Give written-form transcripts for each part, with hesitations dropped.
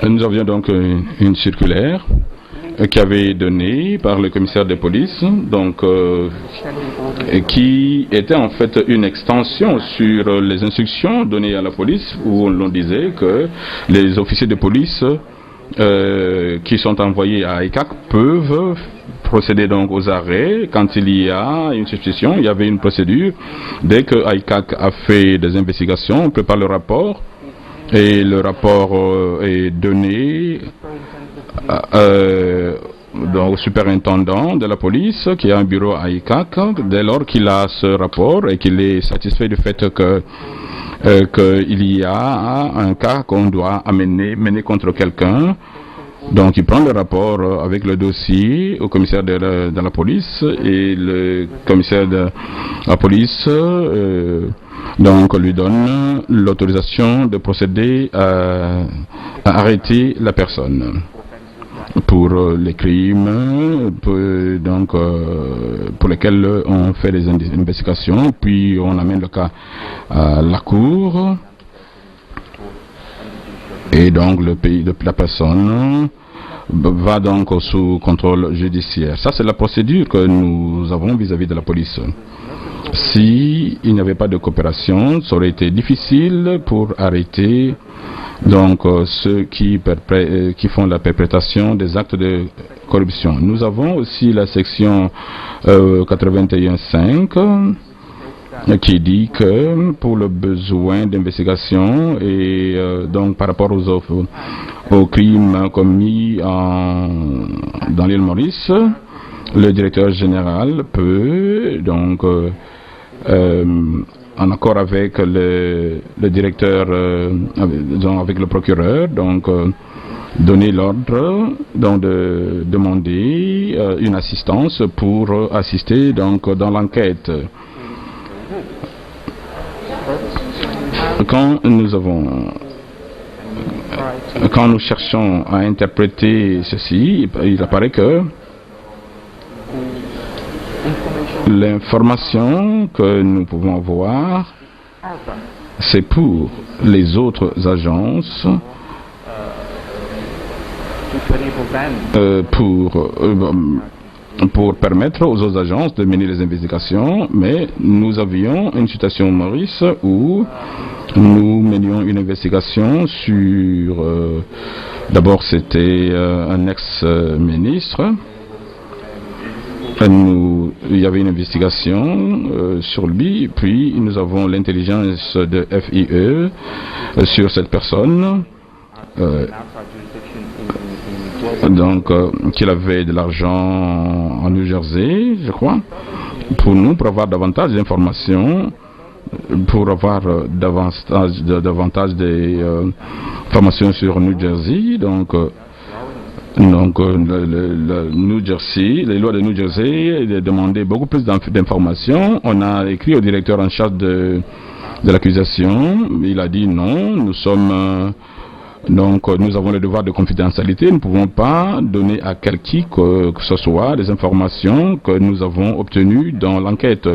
Nous avions donc une circulaire qui avait donnée par le commissaire de police, donc qui était en fait une extension sur les instructions données à la police, où l'on disait que les officiers de police qui sont envoyés à ICAC peuvent procéder donc aux arrêts quand il y a une suspicion. Il y avait une procédure. Dès que ICAC a fait des investigations, on prépare le rapport et le rapport est donné donc, au superintendant de la police qui a un bureau à ICAC. Dès lors qu'il a ce rapport et qu'il est satisfait du fait que qu'il y a un cas qu'on doit mener contre quelqu'un, donc il prend le rapport avec le dossier au commissaire de la police, et le commissaire de la police donc lui donne l'autorisation de procéder à arrêter la personne pour les crimes pour lesquels on fait des investigations, puis on amène le cas à la cour, et donc la personne va donc sous contrôle judiciaire. Ça, c'est la procédure que nous avons vis-à-vis de la police. Si il n'y avait pas de coopération, ça aurait été difficile pour arrêter donc ceux qui font la perpétration des actes de corruption. Nous avons aussi la section 81.5 qui dit que pour le besoin d'investigation et donc par rapport aux crimes commis dans l'île Maurice, le directeur général peut donc en accord avec le directeur, avec le procureur, donc donner l'ordre donc de demander une assistance pour assister donc dans l'enquête. Quand nous cherchons à interpréter ceci, il apparaît que l'information que nous pouvons avoir, c'est pour les autres agences, pour permettre aux autres agences de mener les investigations, mais nous avions une situation au Maurice où nous menions une investigation sur, d'abord c'était un ex-ministre. Il y avait une investigation sur lui, puis nous avons l'intelligence de FIE sur cette personne, donc qu'il avait de l'argent en New Jersey, je crois, pour avoir davantage d'informations, pour avoir davantage d'informations sur New Jersey, donc le New Jersey, les lois de New Jersey demandaient beaucoup plus d'informations. On a écrit au directeur en charge de l'accusation. Il a dit non, nous avons le devoir de confidentialité. Nous ne pouvons pas donner à quelqu'un que ce soit des informations que nous avons obtenues dans l'enquête.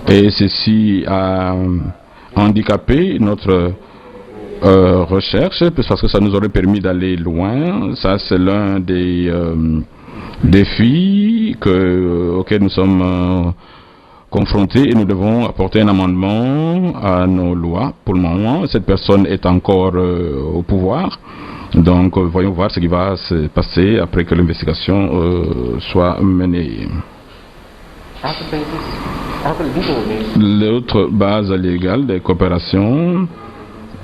Et ceci a handicapé notre recherche, parce que ça nous aurait permis d'aller loin. Ça, c'est l'un des défis auxquels nous sommes confrontés, et nous devons apporter un amendement à nos lois. Pour le moment, cette personne est encore au pouvoir, donc voyons voir ce qui va se passer après que l'investigation soit menée. L'autre base légale des coopérations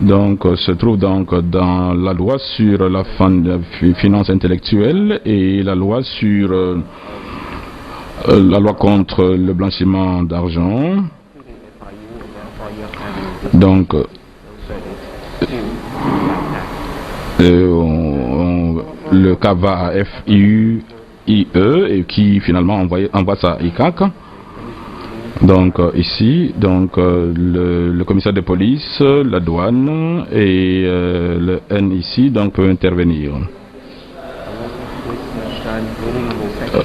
donc se trouve donc dans la loi sur la finance intellectuelle et la loi sur la loi contre le blanchiment d'argent. Donc le cas va à FIE et qui finalement envoie ça à ICAC. Donc ici, le commissaire de police, la douane et le NIC donc peut intervenir.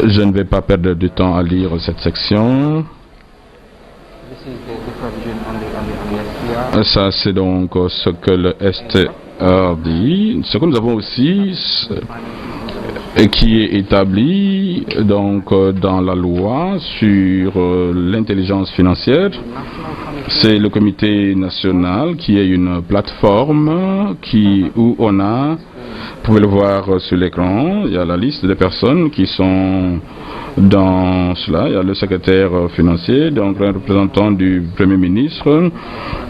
Je ne vais pas perdre du temps à lire cette section. Ça, c'est donc ce que le dit, ce que nous avons aussi et qui est établi donc dans la loi sur l'intelligence financière, c'est le comité national qui est une plateforme où on a, vous pouvez le voir sur l'écran, il y a la liste des personnes qui sont dans cela. Il y a le secrétaire financier, donc un représentant du Premier ministre,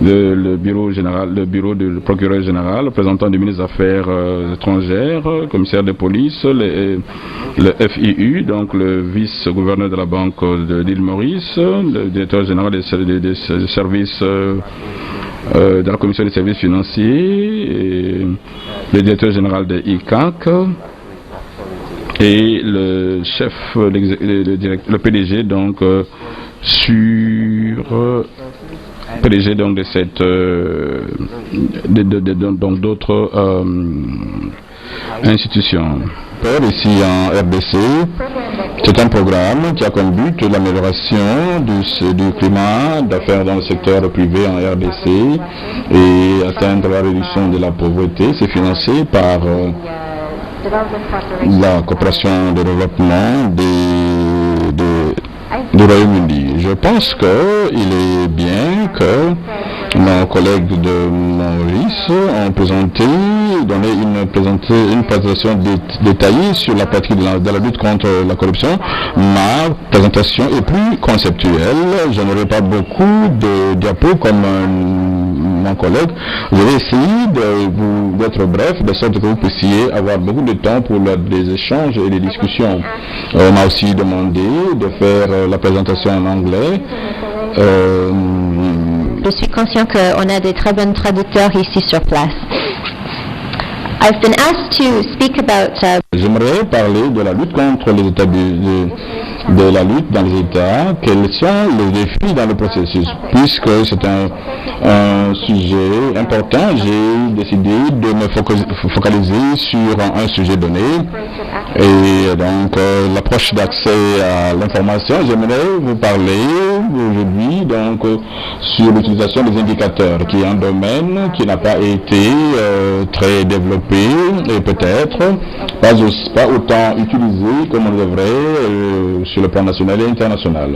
le bureau général, le bureau du procureur général, le représentant du ministre des Affaires étrangères, commissaire de police, le FIU, donc le vice-gouverneur de la Banque de l'île Maurice, le directeur général des services de la commission des services financiers, et le directeur général de ICAC et le chef, le PDG donc PDG donc de cette donc d'autres institutions. Ici en RDC, c'est un programme qui a comme but l'amélioration du climat d'affaires dans le secteur privé en RDC et atteindre la réduction de la pauvreté. C'est financé par la coopération de développement du Royaume-Uni. Je pense qu'il est bien que nos collègues de Maurice ont donné une présentation détaillée sur la pratique de la lutte contre la corruption. Ma présentation est plus conceptuelle. Je n'aurai pas beaucoup de diapos comme mon collègue. Je vais essayer d'être bref, de sorte que vous puissiez avoir beaucoup de temps pour des échanges et des discussions. On m'a aussi demandé de faire la présentation en anglais. Je suis conscient qu'on a des très bons traducteurs ici sur place. I've been asked to speak about. J'aimerais parler de la lutte contre les États, de la lutte dans les États. Quels sont les défis dans le processus? Puisque c'est un sujet important, j'ai décidé de me focaliser sur un sujet donné. Et donc l'approche d'accès à l'information, j'aimerais vous parler aujourd'hui donc sur l'utilisation des indicateurs, qui est un domaine qui n'a pas été très développé et peut-être pas autant utilisé comme on le devrait sur le plan national et international.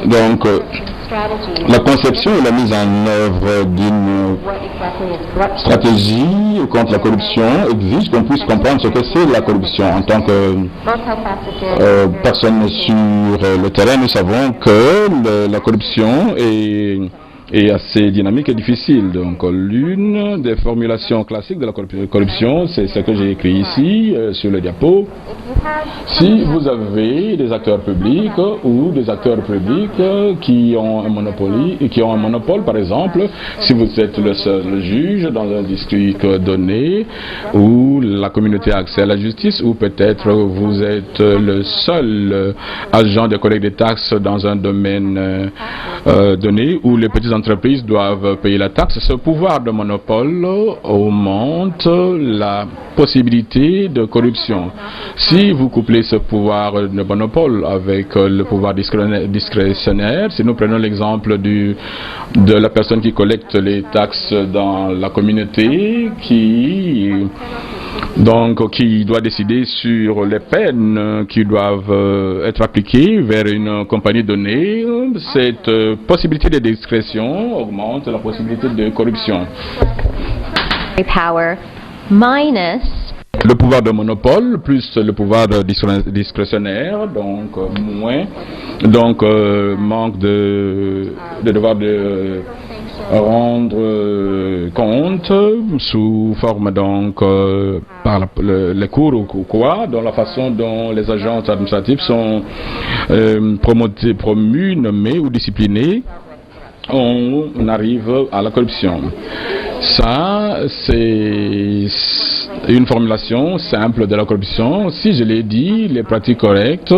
Donc, la conception et la mise en œuvre d'une stratégie contre la corruption exige qu'on puisse comprendre ce que c'est la corruption. En tant que personne sur le terrain, nous savons que la corruption est assez dynamique et difficile. Donc l'une des formulations classiques de la corruption, c'est ce que j'ai écrit ici sur le diapo. Si vous avez des acteurs publics ou des acteurs publics qui ont un monopole, par exemple, si vous êtes le seul juge dans un district donné, ou la communauté a accès à la justice, ou peut-être vous êtes le seul agent de collecte des taxes dans un domaine donné, où les petites entreprises doivent payer la taxe, ce pouvoir de monopole augmente la possibilité de corruption. Si vous couplez ce pouvoir de monopole avec le pouvoir discrétionnaire, si nous prenons l'exemple de la personne qui collecte les taxes dans la communauté, qui doit décider sur les peines qui doivent être appliquées vers une compagnie donnée, cette possibilité de discrétion augmente la possibilité de corruption. Power minus le pouvoir de monopole plus le pouvoir discrétionnaire, donc moins, donc manque de devoir de rendre compte sous forme donc par les cours ou quoi, dans la façon dont les agents administratifs sont promus, nommés ou disciplinés, on arrive à la corruption. Ça, c'est une formulation simple de la corruption. Si je l'ai dit, les pratiques correctes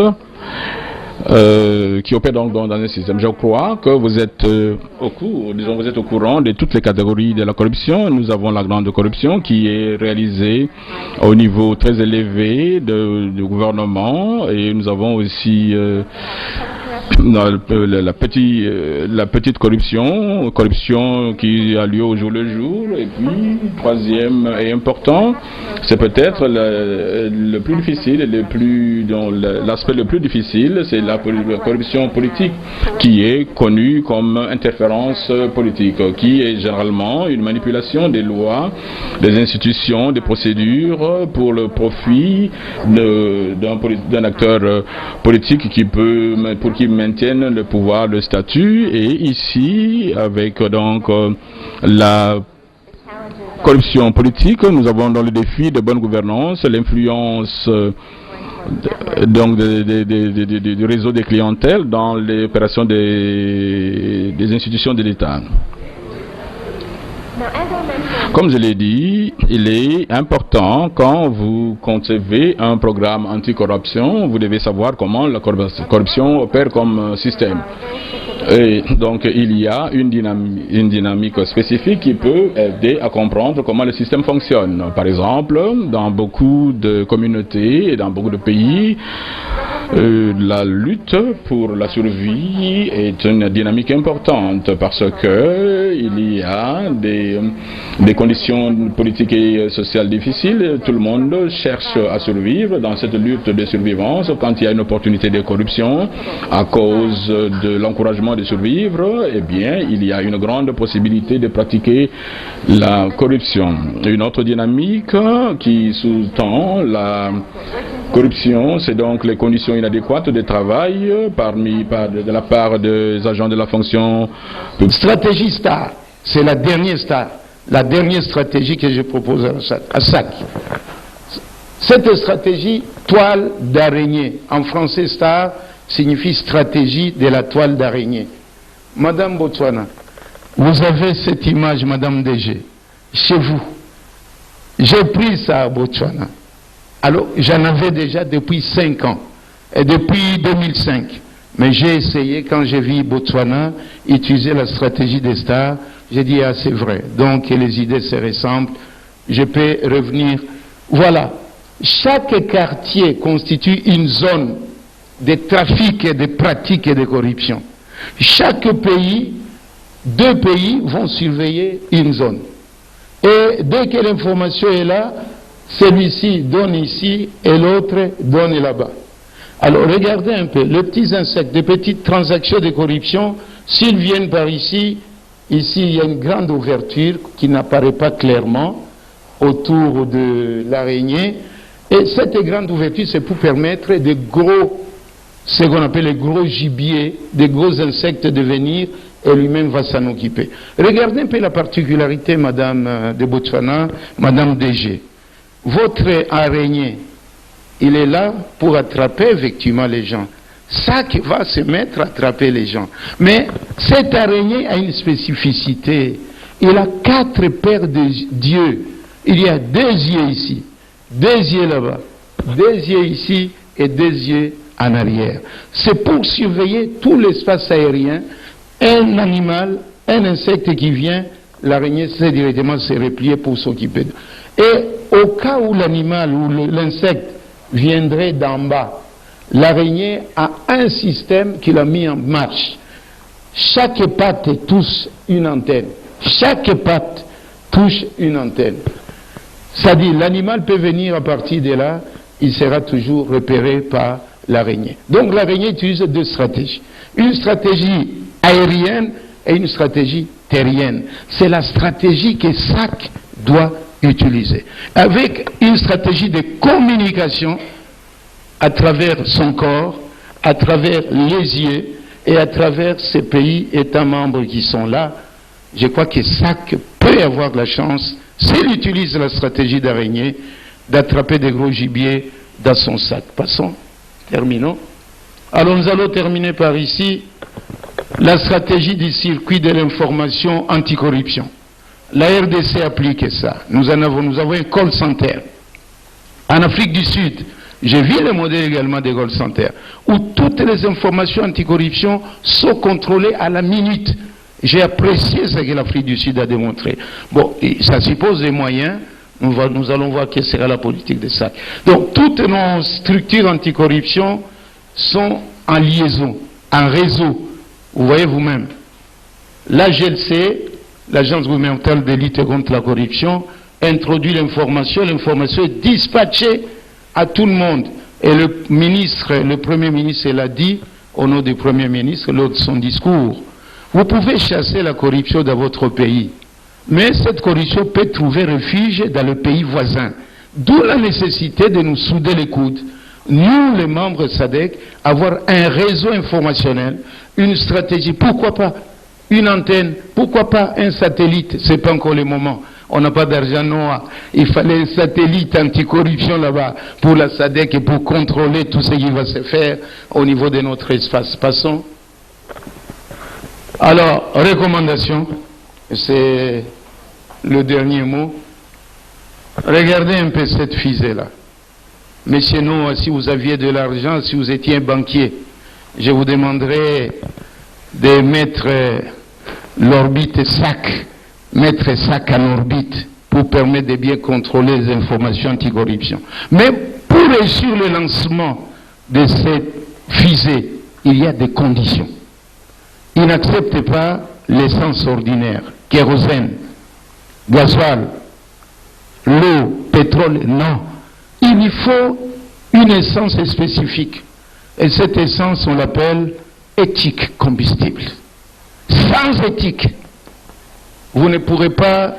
qui opèrent donc dans un système. Je crois que vous êtes vous êtes au courant de toutes les catégories de la corruption. Nous avons la grande corruption qui est réalisée au niveau très élevé du gouvernement, et nous avons aussi la petite corruption qui a lieu au jour le jour. Et puis, troisième et important, c'est peut-être le plus difficile, l'aspect le plus difficile, c'est la corruption politique, qui est connue comme interférence politique, qui est généralement une manipulation des lois, des institutions, des procédures pour le profit d'un acteur politique pour qu'il maintienne le pouvoir, le statut. Et ici, avec donc la corruption politique, nous avons dans le défi de bonne gouvernance l'influence donc du réseau des clientèles dans les opérations des institutions de l'État. Comme je l'ai dit, il est important, quand vous concevez un programme anticorruption, vous devez savoir comment la corruption opère comme système. Et donc il y a une dynamique spécifique qui peut aider à comprendre comment le système fonctionne. Par exemple, dans beaucoup de communautés et dans beaucoup de pays, la lutte pour la survie est une dynamique importante parce que il y a des conditions politiques et sociales difficiles. Tout le monde cherche à survivre dans cette lutte de survivance. Quand il y a une opportunité de corruption à cause de l'encouragement de survivre, eh bien, il y a une grande possibilité de pratiquer la corruption. Une autre dynamique qui sous-tend la corruption, c'est donc les conditions inadéquates de travail de la part des agents de la fonction publique. Stratégie STAR, c'est la dernière STAR, la dernière stratégie que je propose à SAC. Cette stratégie, toile d'araignée, en français STAR signifie stratégie de la toile d'araignée. Madame Botswana, vous avez cette image, Madame DG, chez vous. J'ai pris ça à Botswana. Alors, j'en avais déjà depuis 5 ans, et depuis 2005. Mais j'ai essayé, quand j'ai vu Botswana utiliser la stratégie des stars, j'ai dit, ah, c'est vrai. Donc, les idées se ressemblent, je peux revenir. Voilà. Chaque quartier constitue une zone de trafic et de pratiques et de corruption. Chaque pays, 2 pays vont surveiller une zone. Et dès que l'information est là, celui-ci donne ici et l'autre donne là-bas. Alors regardez un peu, les petits insectes, les petites transactions de corruption, s'ils viennent par ici, ici il y a une grande ouverture qui n'apparaît pas clairement autour de l'araignée. Et cette grande ouverture, c'est pour permettre de gros, ce qu'on appelle les gros gibiers, des gros insectes de venir, et lui-même va s'en occuper. Regardez un peu la particularité, Madame de Botswana, Madame DG. Votre araignée, il est là pour attraper effectivement les gens. Ça qui va se mettre à attraper les gens. Mais cette araignée a une spécificité. Il a 4 paires d'yeux. Il y a 2 yeux ici, 2 yeux là-bas, 2 yeux ici et 2 yeux en arrière. C'est pour surveiller tout l'espace aérien. Un animal, un insecte qui vient, l'araignée sait directement se replier pour s'occuper d'eux. Et au cas où l'animal ou l'insecte viendrait d'en bas, l'araignée a un système qu'il a mis en marche. Chaque patte touche une antenne. Chaque patte touche une antenne. C'est-à-dire, l'animal peut venir à partir de là, il sera toujours repéré par l'araignée. Donc l'araignée utilise 2 stratégies. Une stratégie aérienne et une stratégie terrienne. C'est la stratégie que SAC doit utiliser. Avec une stratégie de communication à travers son corps, à travers les yeux et à travers ces pays États membres qui sont là, je crois que SAC peut avoir la chance, s'il utilise la stratégie d'araignée, d'attraper des gros gibiers dans son sac. Passons, terminons. Alors nous allons terminer par ici la stratégie du circuit de l'information anticorruption. La RDC applique ça. Nous avons un call center. En Afrique du Sud, j'ai vu le modèle également des call centers, où toutes les informations anticorruption sont contrôlées à la minute. J'ai apprécié ce que l'Afrique du Sud a démontré. Bon, ça suppose des moyens. Nous allons voir quelle sera la politique de ça. Donc, toutes nos structures anticorruption sont en liaison. en réseau. Vous voyez vous-même. L'AGLC, l'Agence gouvernementale de lutte contre la corruption, introduit l'information est dispatchée à tout le monde. Et le Premier ministre l'a dit, au nom du Premier ministre, lors de son discours. Vous pouvez chasser la corruption dans votre pays, mais cette corruption peut trouver refuge dans le pays voisin. D'où la nécessité de nous souder les coudes. Nous, les membres de SADC, avoir un réseau informationnel, une stratégie, pourquoi pas une antenne, pourquoi pas un satellite, c'est pas encore le moment. On n'a pas d'argent noir. Il fallait un satellite anticorruption là-bas pour la SADC et pour contrôler tout ce qui va se faire au niveau de notre espace. Passons. Alors, recommandation, c'est le dernier mot. Regardez un peu cette fusée-là. Monsieur Noah, si vous aviez de l'argent, si vous étiez un banquier, je vous demanderais de mettre l'orbite SAC, mettre SAC en orbite pour permettre de bien contrôler les informations anticorruption. Mais pour réussir le lancement de cette fusée, il y a des conditions. Ils n'acceptent pas l'essence ordinaire, kérosène, gasoil, l'eau, pétrole, non. Il y faut une essence spécifique. Et cette essence, on l'appelle éthique combustible. Sans éthique, vous ne pourrez pas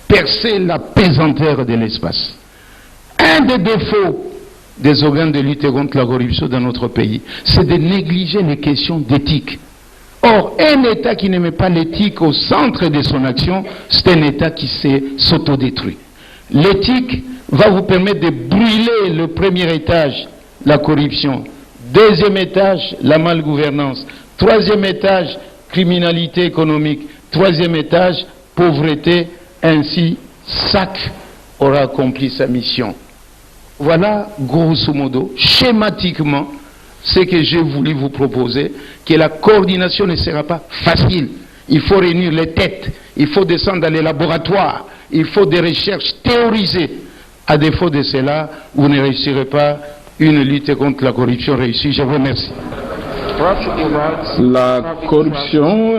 percer la pesanteur de l'espace. Un des défauts des organes de lutte contre la corruption dans notre pays, c'est de négliger les questions d'éthique. Or, un État qui ne met pas l'éthique au centre de son action, c'est un État qui s'autodétruit. L'éthique va vous permettre de brûler le premier étage, la corruption. Deuxième étage, la malgouvernance. Troisième étage, criminalité économique. Troisième étage, pauvreté. Ainsi, SAC aura accompli sa mission. Voilà, grosso modo, schématiquement, ce que j'ai voulu vous proposer, que la coordination ne sera pas facile. Il faut réunir les têtes, il faut descendre dans les laboratoires, il faut des recherches théorisées. À défaut de cela, vous ne réussirez pas une lutte contre la corruption réussie. Je vous remercie. La corruption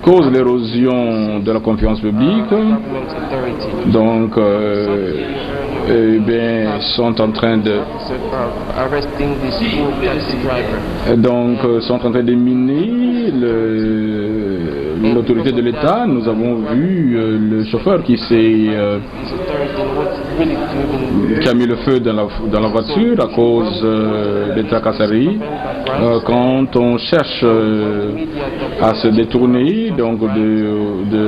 cause l'érosion de la confiance publique. Donc, sont en train de miner l'autorité de l'État. Nous avons vu le chauffeur qui a mis le feu dans la voiture à cause des tracasseries. Quand on cherche à se détourner donc de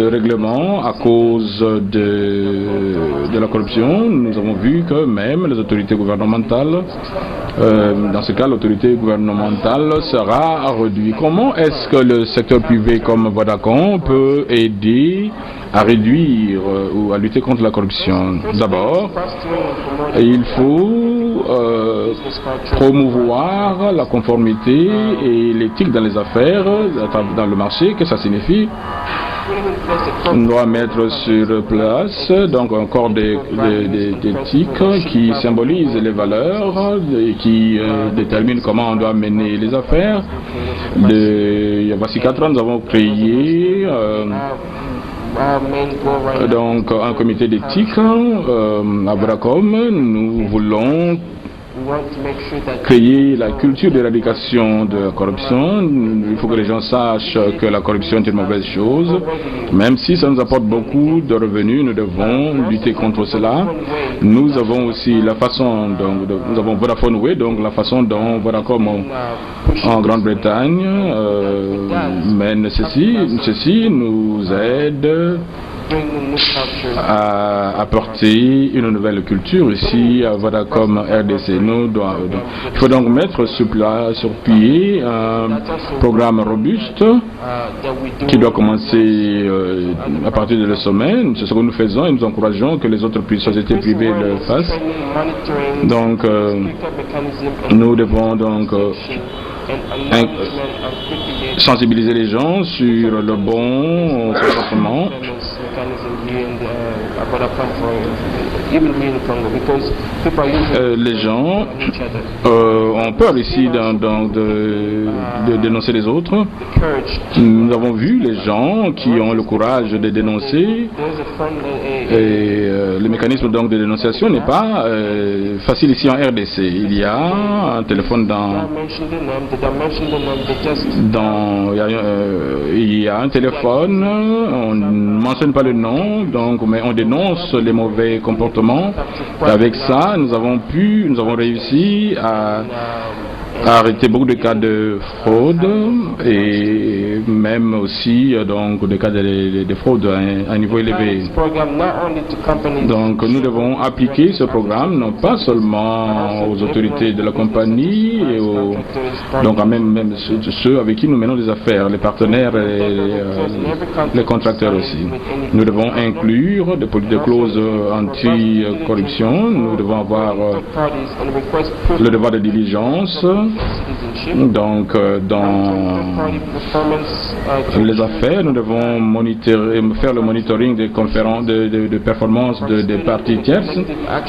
règlements à cause de la corruption, nous avons vu que même les autorités gouvernementales, dans ce cas l'autorité gouvernementale sera réduite. Comment est-ce que le secteur privé comme Vodacom peut aider à réduire ou à lutter contre la corruption? D'abord, il faut promouvoir la conformité et l'éthique dans les affaires, dans le marché. Qu'est-ce que ça signifie? On doit mettre sur place donc un corps d'éthique qui symbolise les valeurs et qui détermine comment on doit mener les affaires. Voici 4 ans, nous avons créé donc un comité d'éthique à Vodacom. Nous voulons créer la culture d'éradication de la corruption. Il faut que les gens sachent que la corruption est une mauvaise chose. Même si ça nous apporte beaucoup de revenus, nous devons lutter contre cela. Nous avons aussi la façon dont nous avons Vodafone Way, donc la façon dont Vodacom en Grande-Bretagne mène ceci nous aide à apporter une nouvelle culture ici à Vodacom RDC. Il faut donc mettre sur pied un programme robuste qui doit commencer à partir de le sommet. C'est ce que nous faisons et nous encourageons que les autres sociétés privées le fassent. Donc nous devons donc sensibiliser les gens sur le bon comportement Les gens ont peur ici de dénoncer les autres. Nous avons vu les gens qui ont le courage de dénoncer. Et le mécanisme donc de dénonciation n'est pas facile ici en RDC. Il y a un téléphone il y a un téléphone, on ne mentionne pas le nom, donc, mais on dénonce les mauvais comportements. Avec ça, nous avons réussi à arrêter beaucoup de cas de fraude et même aussi donc des cas de fraude à un niveau élevé. Donc nous devons appliquer ce programme non pas seulement aux autorités de la compagnie et donc même ceux avec qui nous menons des affaires, les partenaires et les contracteurs aussi. Nous devons inclure des clauses anti-corruption, nous devons avoir le devoir de diligence. Donc, dans les affaires, nous devons faire le monitoring des conférences de performance des parties tierces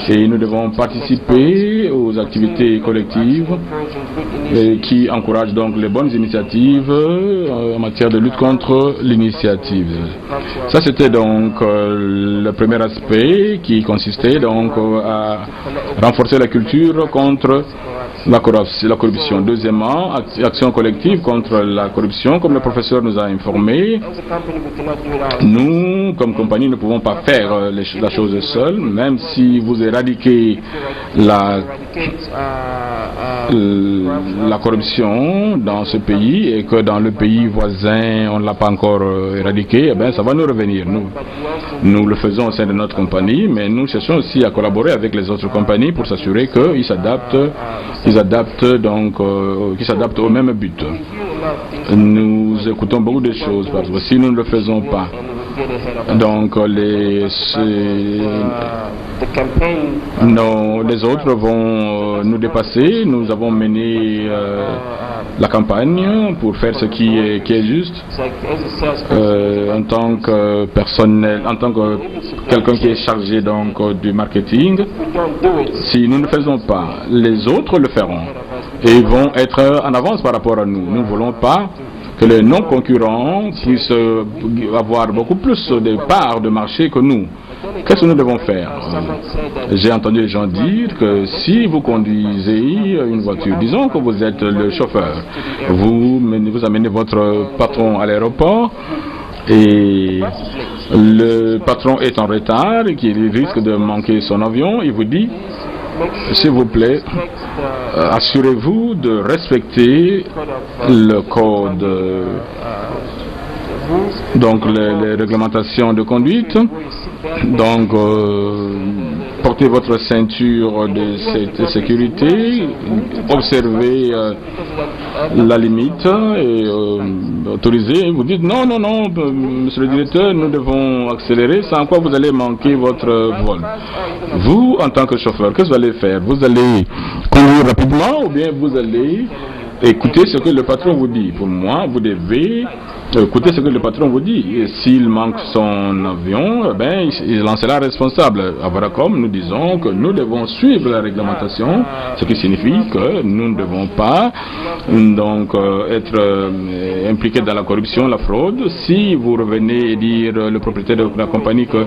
et nous devons participer aux activités collectives qui encouragent donc les bonnes initiatives en matière de lutte contre l'initiative. Ça, c'était donc le premier aspect qui consistait donc à renforcer la culture contre la corruption. Deuxièmement, action collective contre la corruption, comme le professeur nous a informé. Nous, comme compagnie, ne pouvons pas faire la chose seule, même si vous éradiquez la corruption dans ce pays et que dans le pays voisin, on ne l'a pas encore éradiqué, eh bien, ça va nous revenir. Nous le faisons au sein de notre compagnie, mais nous cherchons aussi à collaborer avec les autres compagnies pour s'assurer qu'ils s'adaptent au même but. Nous écoutons beaucoup de choses parce que si nous ne le faisons pas, donc les autres vont nous dépasser. Nous avons mené la campagne pour faire ce qui est juste en tant que personnel, en tant que quelqu'un qui est chargé donc du marketing. Si nous ne faisons pas, les autres le feront et ils vont être en avance par rapport à nous. Nous ne voulons pas que les non-concurrents puissent avoir beaucoup plus de parts de marché que nous. Qu'est-ce que nous devons faire? J'ai entendu les gens dire que si vous conduisez une voiture, disons que vous êtes le chauffeur, vous amenez votre patron à l'aéroport et le patron est en retard et qu'il risque de manquer son avion, il vous dit: s'il vous plaît, assurez-vous de respecter le code, donc les réglementations de conduite. Donc, portez votre ceinture de sécurité, observez la limite et autorisez. Vous dites non, monsieur le directeur, nous devons accélérer, sans quoi vous allez manquer votre vol. Vous, en tant que chauffeur, qu'est-ce que vous allez faire? Vous allez conduire rapidement ou bien vous allez écouter ce que le patron vous dit? Pour moi, vous devez écoutez ce que le patron vous dit. Et s'il manque son avion, eh ben, il en sera responsable. À Vodacom, nous disons que nous devons suivre la réglementation, ce qui signifie que nous ne devons pas donc être impliqués dans la corruption, la fraude. Si vous revenez et dire le propriétaire de la compagnie que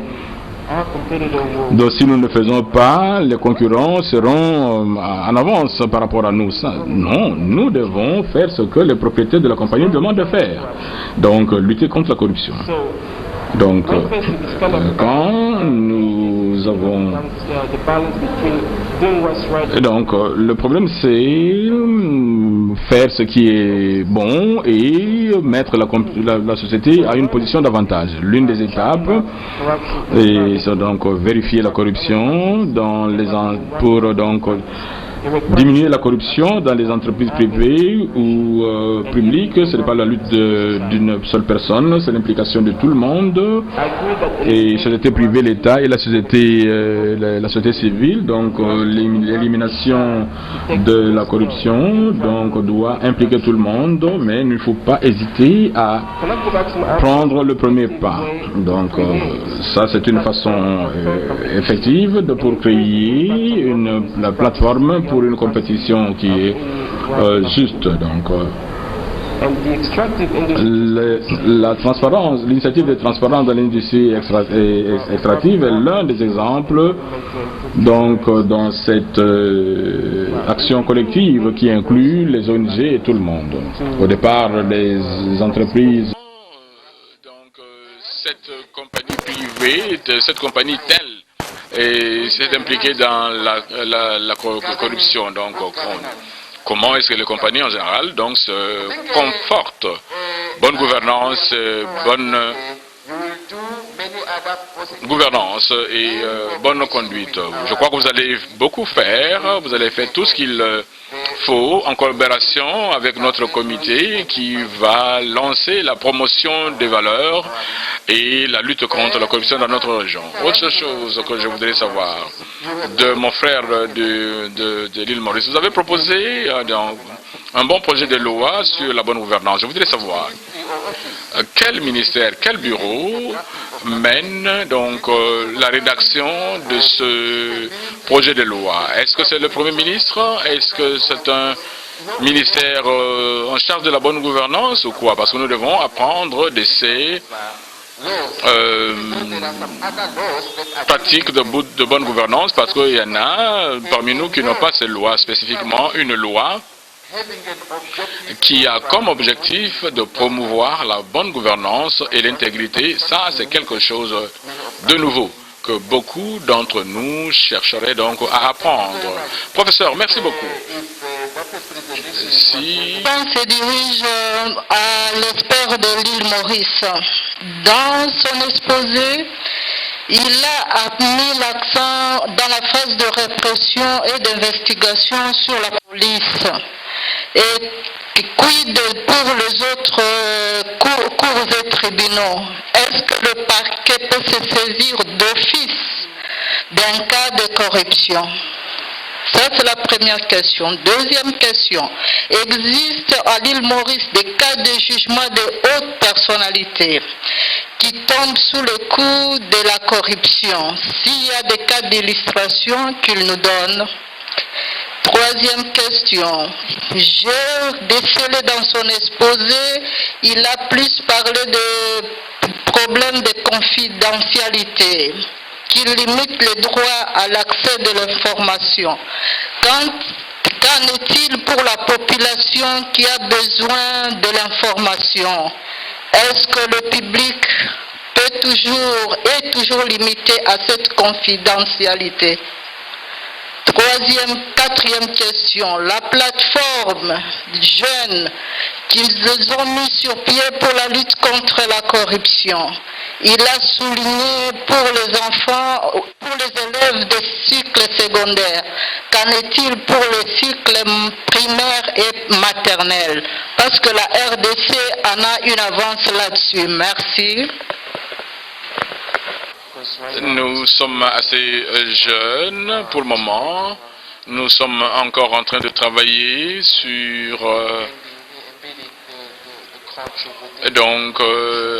donc si nous ne faisons pas, les concurrents seront en avance par rapport à nous. Non, nous devons faire ce que les propriétaires de la compagnie demandent de faire. Donc lutter contre la corruption. Donc quand nous avons... Donc le problème c'est faire ce qui est bon et mettre la société à une position d'avantage. L'une des étapes, et c'est donc vérifier la corruption pour donc diminuer la corruption dans les entreprises privées ou publiques. Ce n'est pas la lutte d'une seule personne, c'est l'implication de tout le monde, et société privée, l'État et la société civile. Donc l'élimination de la corruption doit impliquer tout le monde, mais il ne faut pas hésiter à prendre le premier pas. Donc ça, c'est une façon effective pour créer la plateforme pour une compétition qui est juste. Donc la transparence, l'initiative de transparence dans l'industrie extractive est l'un des exemples dans cette action collective qui inclut les ONG et tout le monde. Au départ, les entreprises, cette compagnie privée, cette compagnie telle s'est impliquée dans la corruption. Donc comment est-ce que les compagnies en général se confortent? Bonne gouvernance, bonne gouvernance et bonne conduite. Je crois que vous allez beaucoup faire, vous allez faire tout ce qu'il faut en collaboration avec notre comité qui va lancer la promotion des valeurs et la lutte contre la corruption dans notre région. Autre chose que je voudrais savoir de mon frère de l'île Maurice, vous avez proposé un bon projet de loi sur la bonne gouvernance. Je voudrais savoir quel ministère, quel bureau mène la rédaction de ce projet de loi. Est-ce que c'est le Premier ministre? Est-ce que c'est un ministère en charge de la bonne gouvernance ou quoi? Parce que nous devons apprendre de ces pratiques de bonne gouvernance, parce qu'il y en a parmi nous qui n'ont pas ces lois, spécifiquement une loi qui a comme objectif de promouvoir la bonne gouvernance et l'intégrité. Ça, c'est quelque chose de nouveau que beaucoup d'entre nous chercheraient donc à apprendre. Professeur, merci beaucoup. On se dirige à l'expert de l'île Maurice. Dans son exposé, il a mis l'accent dans la phase de répression et d'investigation sur la police. Et quid pour les autres cours et tribunaux? Est-ce que le parquet peut se saisir d'office d'un cas de corruption? Ça, c'est la première question. Deuxième question. Existe à l'île Maurice des cas de jugement de haute personnalité qui tombent sous le coup de la corruption? S'il y a des cas d'illustration qu'il nous donne. Troisième question. J'ai décelé dans son exposé, il a plus parlé de problèmes de confidentialité qui limitent le droit à l'accès de l'information. Qu'en est-il pour la population qui a besoin de l'information? Est-ce que le public est toujours limité à cette confidentialité? Quatrième question, la plateforme jeunes qu'ils ont mis sur pied pour la lutte contre la corruption. Il a souligné pour les enfants, pour les élèves des cycles secondaires. Qu'en est-il pour le cycle primaire et maternel? Parce que la RDC en a une avance là-dessus. Merci. Nous sommes assez jeunes pour le moment. Nous sommes encore en train de travailler sur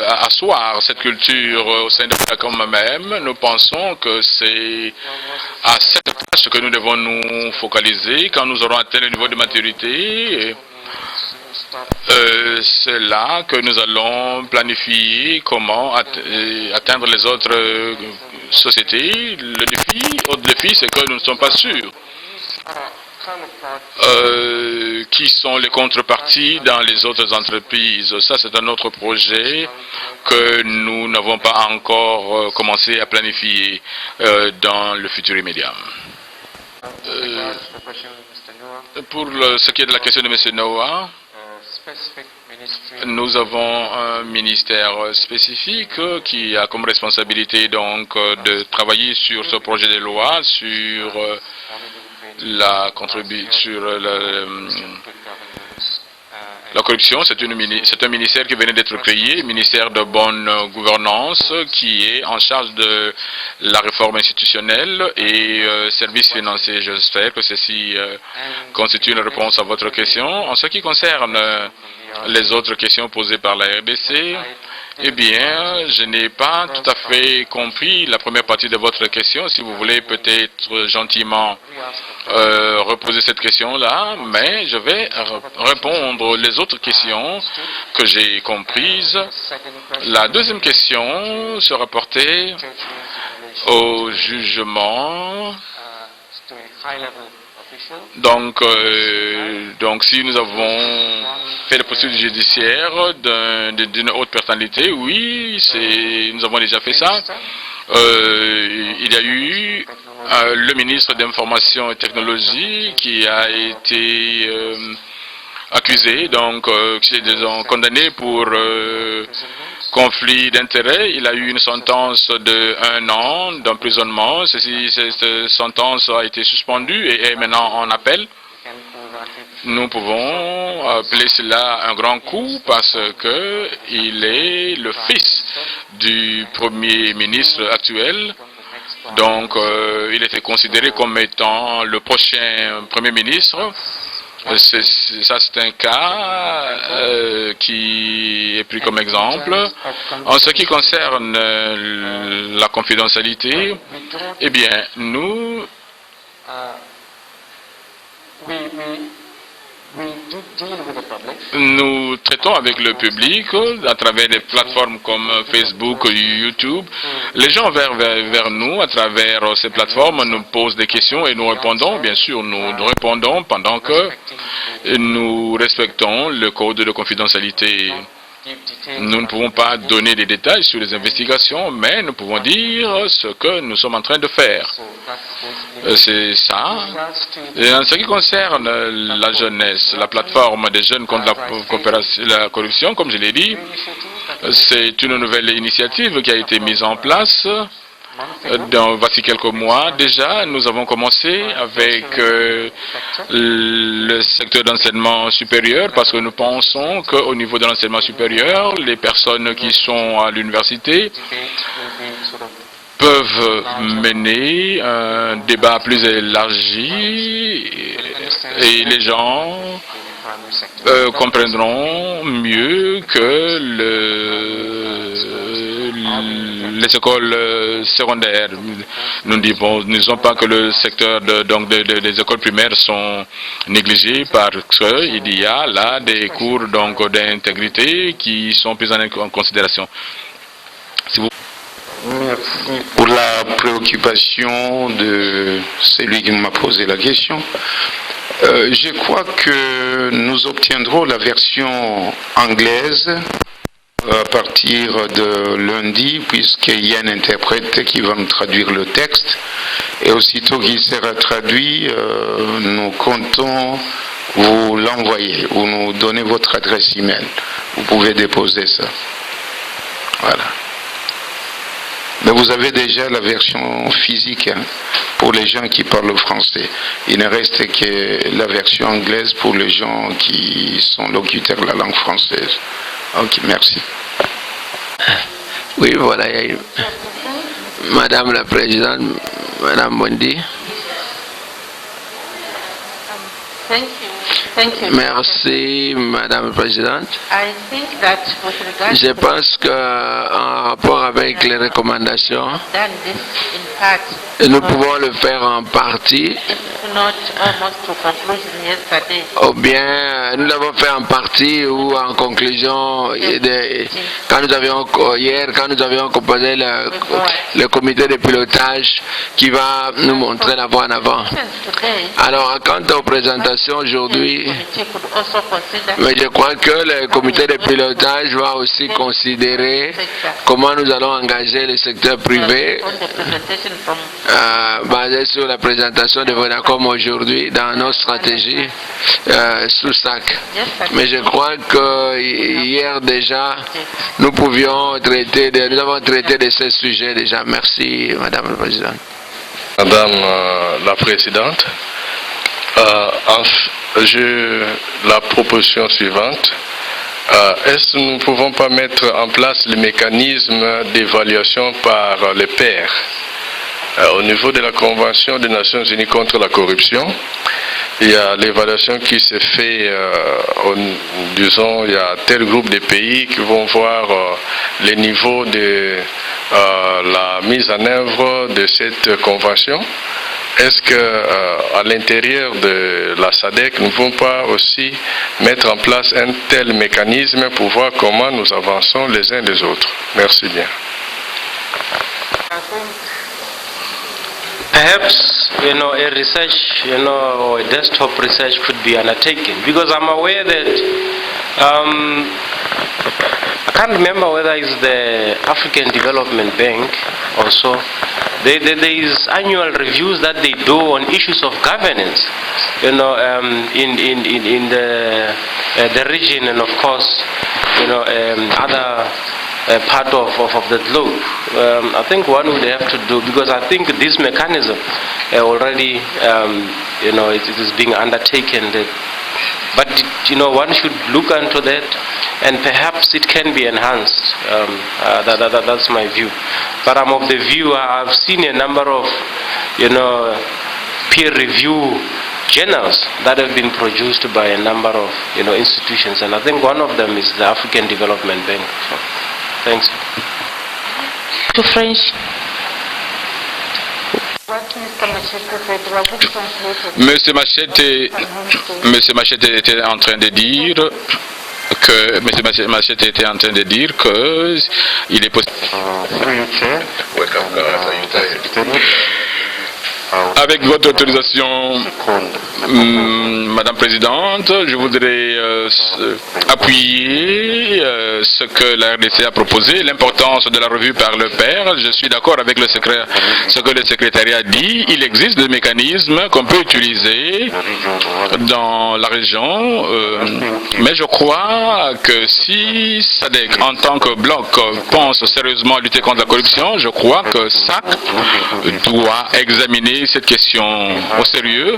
asseoir cette culture au sein de la comme même. Nous pensons que c'est à cette tâche que nous devons nous focaliser quand nous aurons atteint le niveau de maturité. C'est là que nous allons planifier comment atteindre les autres sociétés. Autre défi, c'est que nous ne sommes pas sûrs qui sont les contreparties dans les autres entreprises. Ça, c'est un autre projet que nous n'avons pas encore commencé à planifier dans le futur immédiat. Pour ce qui est de la question de M. Noah, nous avons un ministère spécifique qui a comme responsabilité donc de travailler sur ce projet de loi, sur la corruption, c'est un ministère qui venait d'être créé, ministère de bonne gouvernance, qui est en charge de la réforme institutionnelle et services financiers. J'espère que ceci constitue une réponse à votre question. En ce qui concerne les autres questions posées par la RDC, eh bien, je n'ai pas tout à fait compris la première partie de votre question. Si vous voulez peut-être gentiment reposer cette question-là, mais je vais répondre les autres questions que j'ai comprises. La deuxième question se rapportait au jugement. Donc, si nous avons fait la procédure judiciaire d'une haute personnalité, oui, nous avons déjà fait ça. Il y a eu le ministre d'Information et Technologie qui a été accusé, donc disons, condamné pour conflit d'intérêts. Il a eu une sentence de 1 an d'emprisonnement. Cette sentence a été suspendue et est maintenant en appel. Nous pouvons appeler cela un grand coup parce qu'il est le fils du Premier ministre actuel. Donc, il était considéré comme étant le prochain Premier ministre. Ça, c'est un cas qui est pris comme exemple. En ce qui concerne la confidentialité, eh bien, nous traitons avec le public à travers des plateformes comme Facebook, YouTube. Les gens vers nous à travers ces plateformes nous posent des questions et nous répondons. Bien sûr, nous répondons pendant que nous respectons le code de confidentialité. Nous ne pouvons pas donner des détails sur les investigations, mais nous pouvons dire ce que nous sommes en train de faire. C'est ça. Et en ce qui concerne la jeunesse, la plateforme des jeunes contre la corruption, comme je l'ai dit, c'est une nouvelle initiative qui a été mise en place. Voici quelques mois déjà, nous avons commencé avec le secteur d'enseignement supérieur parce que nous pensons qu'au niveau de l'enseignement supérieur, les personnes qui sont à l'université peuvent mener un débat plus élargi et les gens comprendront mieux que les écoles secondaires. Nous ne disons pas que le secteur des écoles primaires sont négligés parce qu'il y a là des cours d'intégrité qui sont pris en considération. Si vous... Merci pour la préoccupation de celui qui m'a posé la question. Je crois que nous obtiendrons la version anglaise à partir de lundi, puisqu'il y a un interprète qui va nous traduire le texte. Et aussitôt qu'il sera traduit, nous comptons vous l'envoyer ou nous donner votre adresse email. Vous pouvez déposer ça. Voilà. Mais vous avez déjà la version physique pour les gens qui parlent français. Il ne reste que la version anglaise pour les gens qui sont locuteurs de la langue française. Ok, merci. Oui, voilà. Madame la Présidente, Madame Bondi. Merci, Madame la Présidente. Je pense qu'en rapport avec les recommandations, nous pouvons le faire en partie, ou bien nous l'avons fait en partie ou en conclusion, quand nous avions composé le comité de pilotage qui va nous montrer la voie en avant. Alors, quant aux présentations aujourd'hui, mais je crois que le comité de pilotage va aussi considérer comment nous allons engager le secteur privé basé sur la présentation de Vodacom aujourd'hui dans nos stratégies sous SAC. Mais je crois que hier déjà, nous avons traité de ces sujets déjà. Merci, Madame la Présidente. Madame la Présidente, J'ai la proposition suivante. Est-ce que nous ne pouvons pas mettre en place le mécanisme d'évaluation par les pairs? Au niveau de la Convention des Nations Unies contre la corruption, il y a l'évaluation qui se fait, disons, il y a tel groupe de pays qui vont voir les niveaux de la mise en œuvre de cette convention. Est-ce qu'à l'intérieur de la SADC, nous ne pouvons pas aussi mettre en place un tel mécanisme pour voir comment nous avançons les uns des autres? Merci bien. Perhaps, a research, or a desktop research could be undertaken, because I'm aware that, I can't remember whether it's the African Development Bank or so. There is annual reviews that they do on issues of governance, in the region, and of course, other part of the globe. I think one would have to do, because I think this mechanism already, it is being undertaken. But one should look into that, and perhaps it can be enhanced. That's my view. But I'm of the view, I've seen a number of, peer review journals that have been produced by a number of, institutions, and I think one of them is the African Development Bank. So, thanks. To French. Monsieur Machete était en train de dire que il est possible. Avec votre autorisation, Madame Présidente, je voudrais appuyer ce que la RDC a proposé, l'importance de la revue par le père. Je suis d'accord avec ce que le secrétariat dit. Il existe des mécanismes qu'on peut utiliser dans la région, mais je crois que si SADC, en tant que bloc, pense sérieusement à lutter contre la corruption, je crois que SAC doit examiner cette question au sérieux,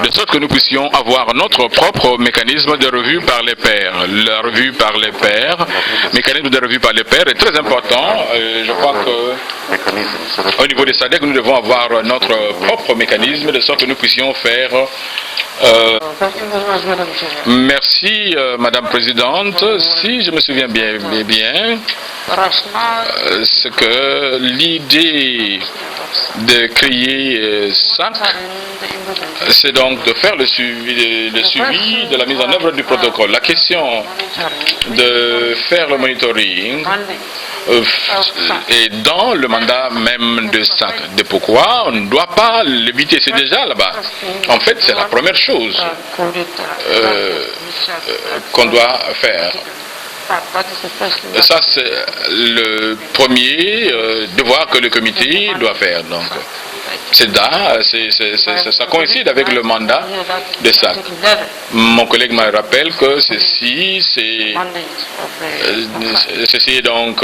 de sorte que nous puissions avoir notre propre mécanisme de revue par les pairs. La revue par les pairs, mécanisme de revue par les pairs est très important. Je crois que au niveau des SADC, nous devons avoir notre propre mécanisme, de sorte que nous puissions faire... merci, Madame Présidente. Si je me souviens bien, c'est que l'idée de créer SAC, c'est donc de faire le suivi de la mise en œuvre du protocole. La question de faire le monitoring est dans le mandat même de SAC. De pourquoi on ne doit pas l'éviter, c'est déjà là-bas. En fait, c'est la première chose qu'on doit faire. Ça, c'est le premier devoir que le comité doit faire. Donc, ça coïncide avec le mandat de SAC. Mon collègue me rappelle que ceci est donc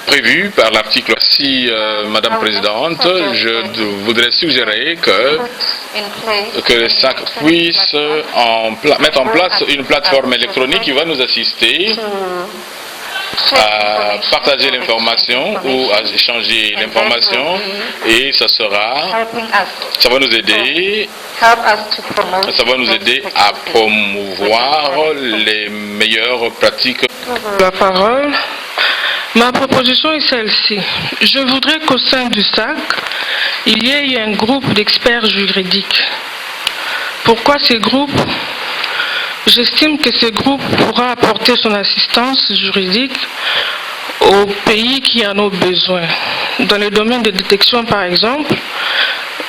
prévu par l'article. Si, Madame Présidente, je voudrais suggérer que le SAC puisse mettre en place une plateforme électronique qui va nous assister à partager l'information ou à échanger l'information, et ça va nous aider à promouvoir les meilleures pratiques. La parole. Ma proposition est celle-ci. Je voudrais qu'au sein du SAC, il y ait un groupe d'experts juridiques. Pourquoi ces groupes? J'estime que ce groupe pourra apporter son assistance juridique aux pays qui en ont besoin, dans le domaine de détection par exemple,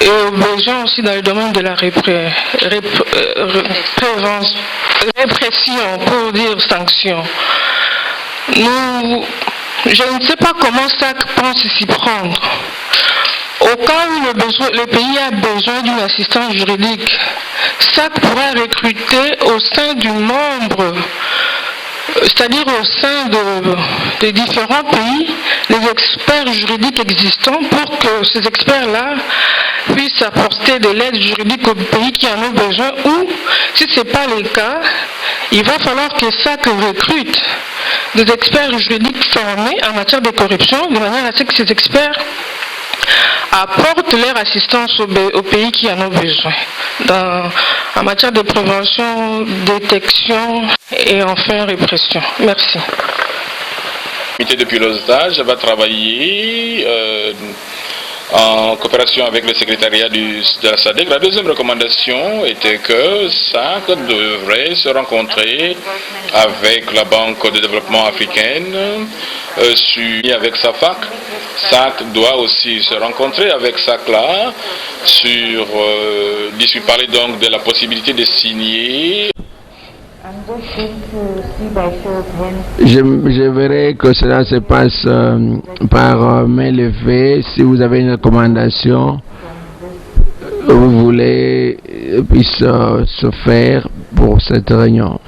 et aux besoins aussi dans le domaine de la répression, pour dire sanction. Je ne sais pas comment SAC pense s'y prendre. Au cas où le pays a besoin d'une assistance juridique, SAC pourra recruter au sein du membre c'est-à-dire au sein des différents pays, les experts juridiques existants pour que ces experts-là puissent apporter de l'aide juridique aux pays qui en ont besoin, ou si ce n'est pas le cas, il va falloir que SAC recrute des experts juridiques formés en matière de corruption, de manière à ce que ces experts apportent leur assistance aux pays qui en ont besoin, en matière de prévention, détection et enfin répression. Merci. Le comité de pilotage va travailler en coopération avec le secrétariat de la SADC. La deuxième recommandation était que SAC devrait se rencontrer avec la Banque de développement africaine, avec SAFAC. SAC doit aussi se rencontrer avec SAC-là parler donc de la possibilité de signer. Je verrai que cela se passe par main levée. Si vous avez une recommandation, vous voulez puisse se faire pour cette réunion.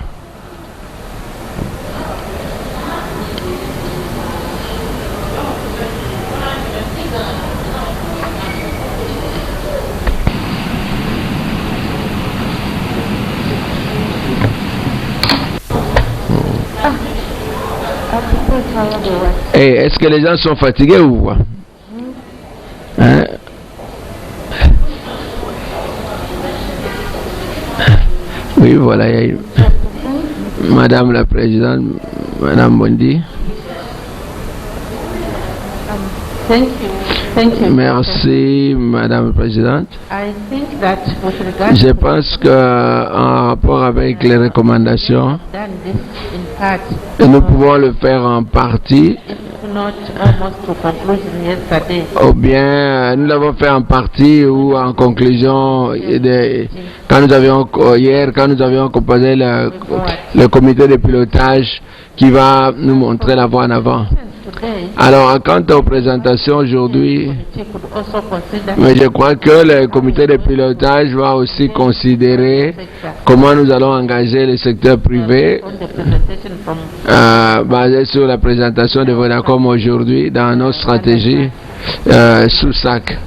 Hey, est-ce que les gens sont fatigués ou quoi? Hein? Oui, voilà. Madame la Présidente, Madame Bondi. Merci, Madame la Présidente. Je pense qu'en rapport avec les recommandations, nous pouvons le faire en partie, ou bien nous l'avons fait en partie ou en conclusion. Quand nous avions composé le comité de pilotage qui va nous montrer la voie en avant. Alors, quant aux présentations aujourd'hui, mais je crois que le comité de pilotage va aussi considérer comment nous allons engager le secteur privé basé sur la présentation de Vodacom aujourd'hui dans nos stratégies sous SAC.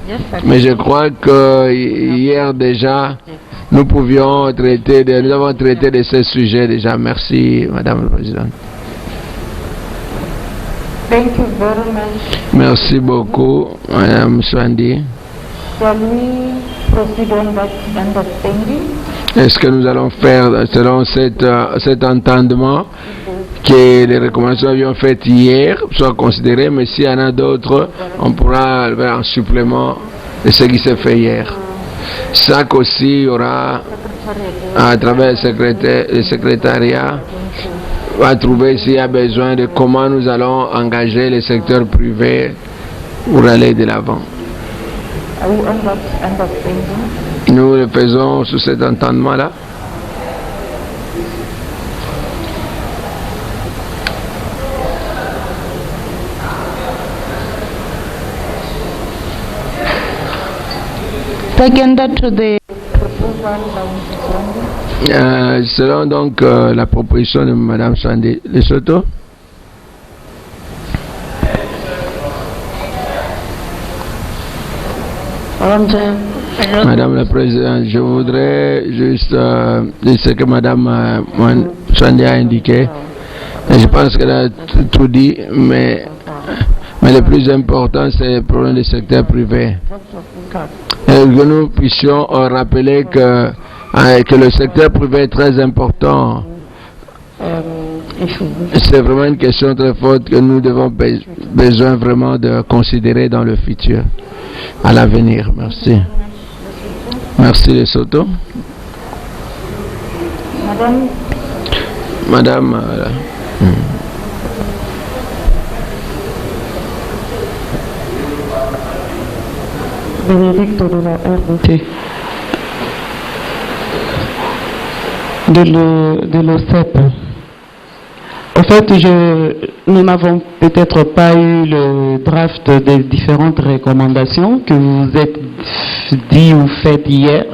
Mais je crois que hier déjà, nous avons traité de ces sujets déjà. Merci, Madame la Présidente. Thank you very much. Merci beaucoup, Madame Swandi. Shall we proceed on that understanding? Est-ce que nous allons faire selon cet entendement que les recommandations avions faites hier soient considérées, mais s'il y en a d'autres, on pourra faire un supplément de ce qui s'est fait hier. SAC aussi aura, à travers le secrétariat, va trouver s'il y a besoin de comment nous allons engager le secteur privé pour aller de l'avant. Nous le faisons sous cet entendement-là. Selon donc la proposition de Madame Swandi Lesotho. Madame la Présidente, je voudrais juste dire ce que Madame Swandi a indiqué. Et je pense qu'elle a tout dit, mais le plus important, c'est le problème du secteur privé. Et que nous puissions rappeler que le secteur privé est très important. C'est vraiment une question très forte que nous devons besoin vraiment de considérer dans le futur, à l'avenir. Merci. Merci Lesotho. Madame. Bénédicte de la RDC. De l'OCEP. En fait, nous n'avons peut-être pas eu le draft des différentes recommandations que vous êtes dit ou faites hier.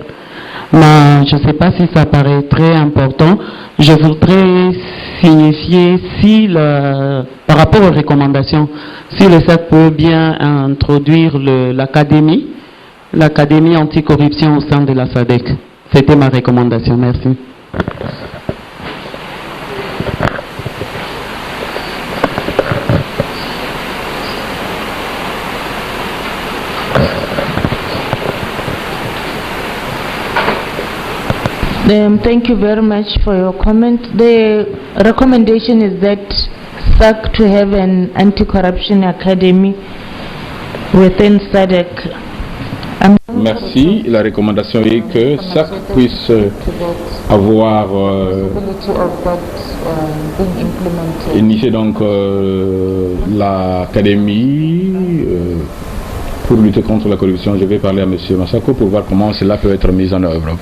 mais je ne sais pas si ça paraît très important. Je voudrais signifier si, par rapport aux recommandations, si le SAC peut bien introduire l'académie anticorruption au sein de la SADC. C'était ma recommandation. Merci. Thank you very much for your comment. The recommendation is that SAC to have an anti-corruption academy within SADC. Merci. La recommandation est que SAC puisse avoir initié donc l'académie pour lutter contre la corruption. Je vais parler à M. Massako pour voir comment cela peut être mis en œuvre.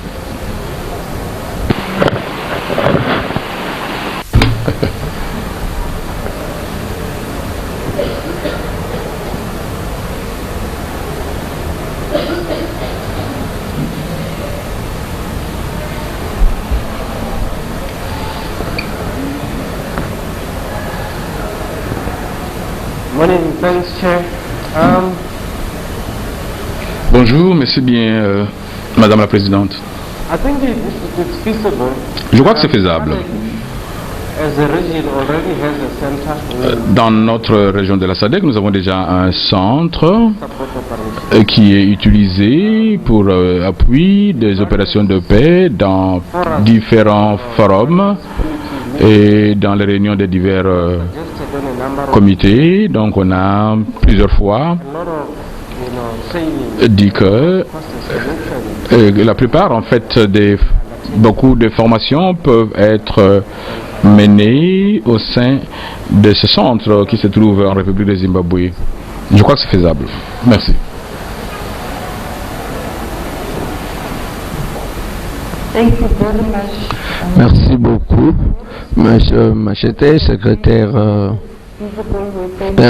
Bonjour, mais c'est bien, Madame la Présidente. Je crois que c'est faisable. Dans notre région de la SADC, nous avons déjà un centre qui est utilisé pour appui des opérations de paix dans différents forums et dans les réunions des divers comités. Donc on a plusieurs fois dit que la plupart en fait beaucoup de formations peuvent être menées au sein de ce centre qui se trouve en République de Zimbabwe. Je crois que c'est faisable. Merci. Merci beaucoup, Monsieur Machete, secrétaire.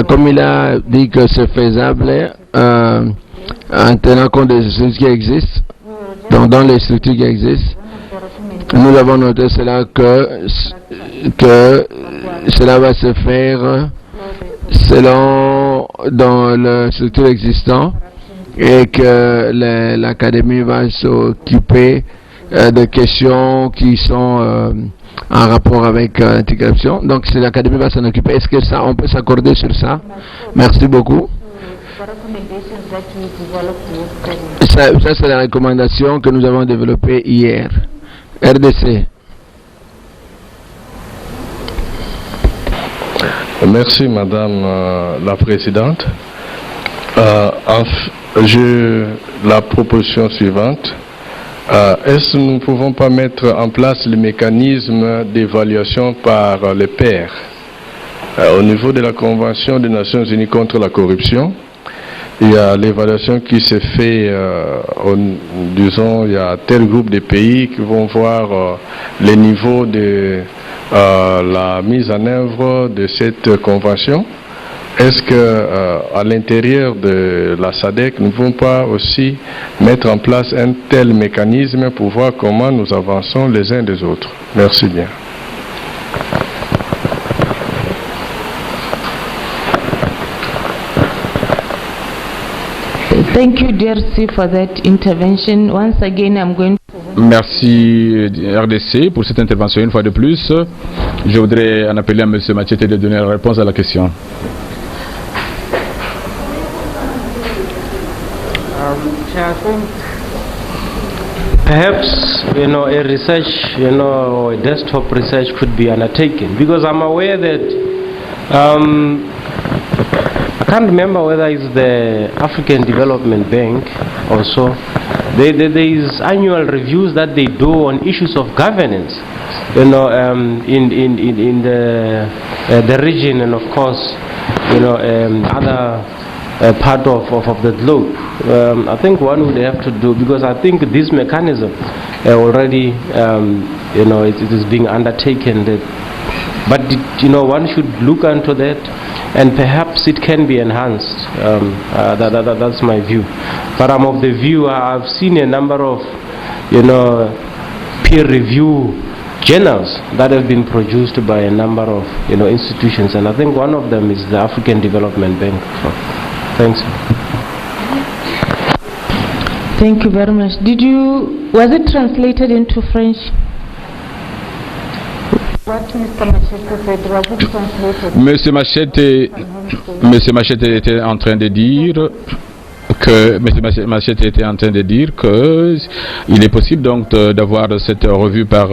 Comme il a dit que c'est faisable, en tenant compte des structures qui existent, donc dans les structures qui existent, nous avons noté cela que cela va se faire selon dans la structure existante et que l'académie va s'occuper de questions qui sont en rapport avec l'intégration. Donc si l'académie va s'en occuper, est-ce que ça, on peut s'accorder sur ça? Merci beaucoup. Ça c'est la recommandation que nous avons développée hier. RDC. Merci Madame la Présidente. La proposition suivante. Est-ce que nous ne pouvons pas mettre en place le mécanisme d'évaluation par les pairs au niveau de la Convention des Nations Unies contre la corruption? Il y a l'évaluation qui se fait, disons, il y a tel groupe de pays qui vont voir les niveaux de la mise en œuvre de cette convention. Est-ce que à l'intérieur de la SADC, nous ne pouvons pas aussi mettre en place un tel mécanisme pour voir comment nous avançons les uns des autres? Merci bien. Thank you, DRC, for that intervention. Once again, I'm going to... Merci RDC pour cette intervention une fois de plus. Je voudrais en appeler à M. Machete de donner la réponse à la question. I think perhaps a research, a desktop research could be undertaken, because I'm aware that I can't remember whether it's the African Development Bank or so. There is annual reviews that they do on issues of governance, in the region, and of course, other part of the globe. I think one would have to do, because I think this mechanism already, it is being undertaken. But one should look into that, and perhaps it can be enhanced. That's my view. But I'm of the view, I've seen a number of peer review journals that have been produced by a number of institutions, and I think one of them is the African Development Bank. So, thanks. Thank you very much. Was it translated into French? What Mr. Machete said, was it translated? Monsieur Machete était en train de dire que il est possible donc d'avoir cette revue par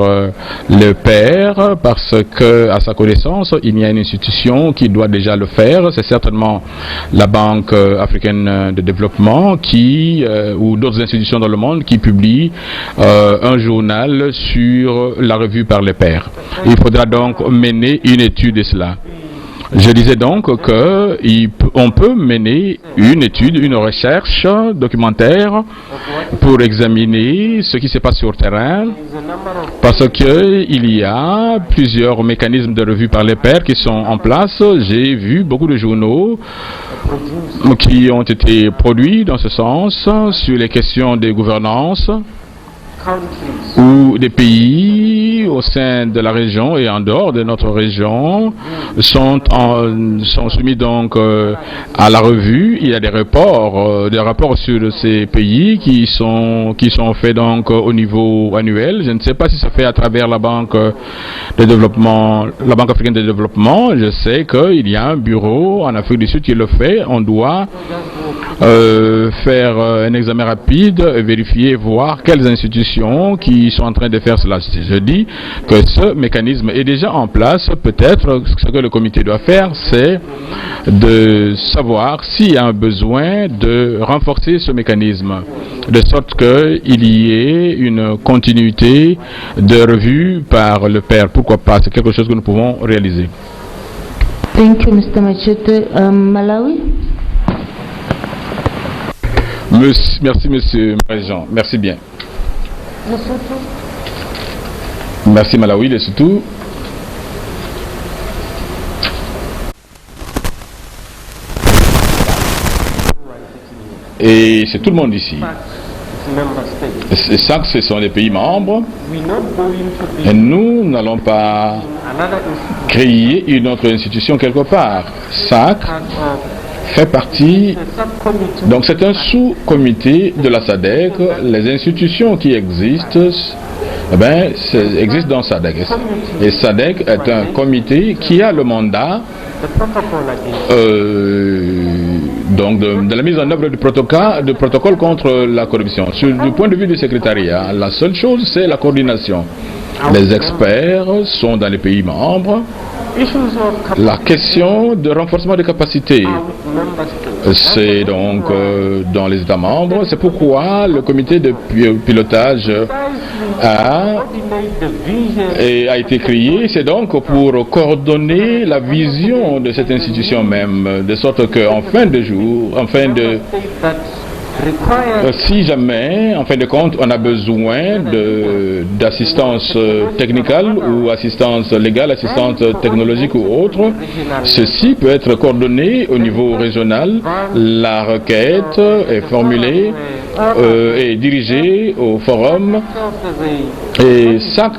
le père, parce que à sa connaissance il y a une institution qui doit déjà le faire. C'est certainement la Banque africaine de développement ou d'autres institutions dans le monde qui publient un journal sur la revue par le père. Il faudra donc mener une étude de cela. Je disais donc qu'on peut mener une étude, une recherche documentaire pour examiner ce qui se passe sur le terrain, parce qu'il y a plusieurs mécanismes de revue par les pairs qui sont en place. J'ai vu beaucoup de journaux qui ont été produits dans ce sens sur les questions de gouvernance, où des pays au sein de la région et en dehors de notre région sont soumis donc à la revue. Il y a des rapports sur ces pays qui sont faits donc au niveau annuel. Je ne sais pas si ça fait à travers la Banque de développement, la Banque africaine de développement. Je sais qu'il y a un bureau en Afrique du Sud qui le fait. On doit faire un examen rapide, vérifier, voir quelles institutions qui sont en train de faire cela. Je dis que ce mécanisme est déjà en place. Peut-être ce que le comité doit faire, c'est de savoir s'il y a un besoin de renforcer ce mécanisme, de sorte qu'il y ait une continuité de revue par le père. Pourquoi pas? C'est quelque chose que nous pouvons réaliser. Thank you, Mr. Machete. Malawi? Merci, Monsieur le Président. Merci bien. Merci Malawi, Lesotho. Et c'est tout le monde ici. Ça, ce sont les pays membres. Et nous n'allons pas créer une autre institution quelque part. SAC fait partie, donc c'est un sous-comité de la SADC. Les institutions qui existent, existent dans SADC. Et SADC est un comité qui a le mandat donc de la mise en œuvre du protocole contre la corruption. Du point de vue du secrétariat, la seule chose, c'est la coordination. Les experts sont dans les pays membres. La question de renforcement des capacités, c'est donc dans les États membres. C'est pourquoi le comité de pilotage a été créé. C'est donc pour coordonner la vision de cette institution même, de sorte qu'en fin de si jamais, en fin de compte, on a besoin d'assistance technique ou assistance légale, assistance technologique ou autre, ceci peut être coordonné au niveau régional. La requête est formulée et dirigée au forum, et SAC,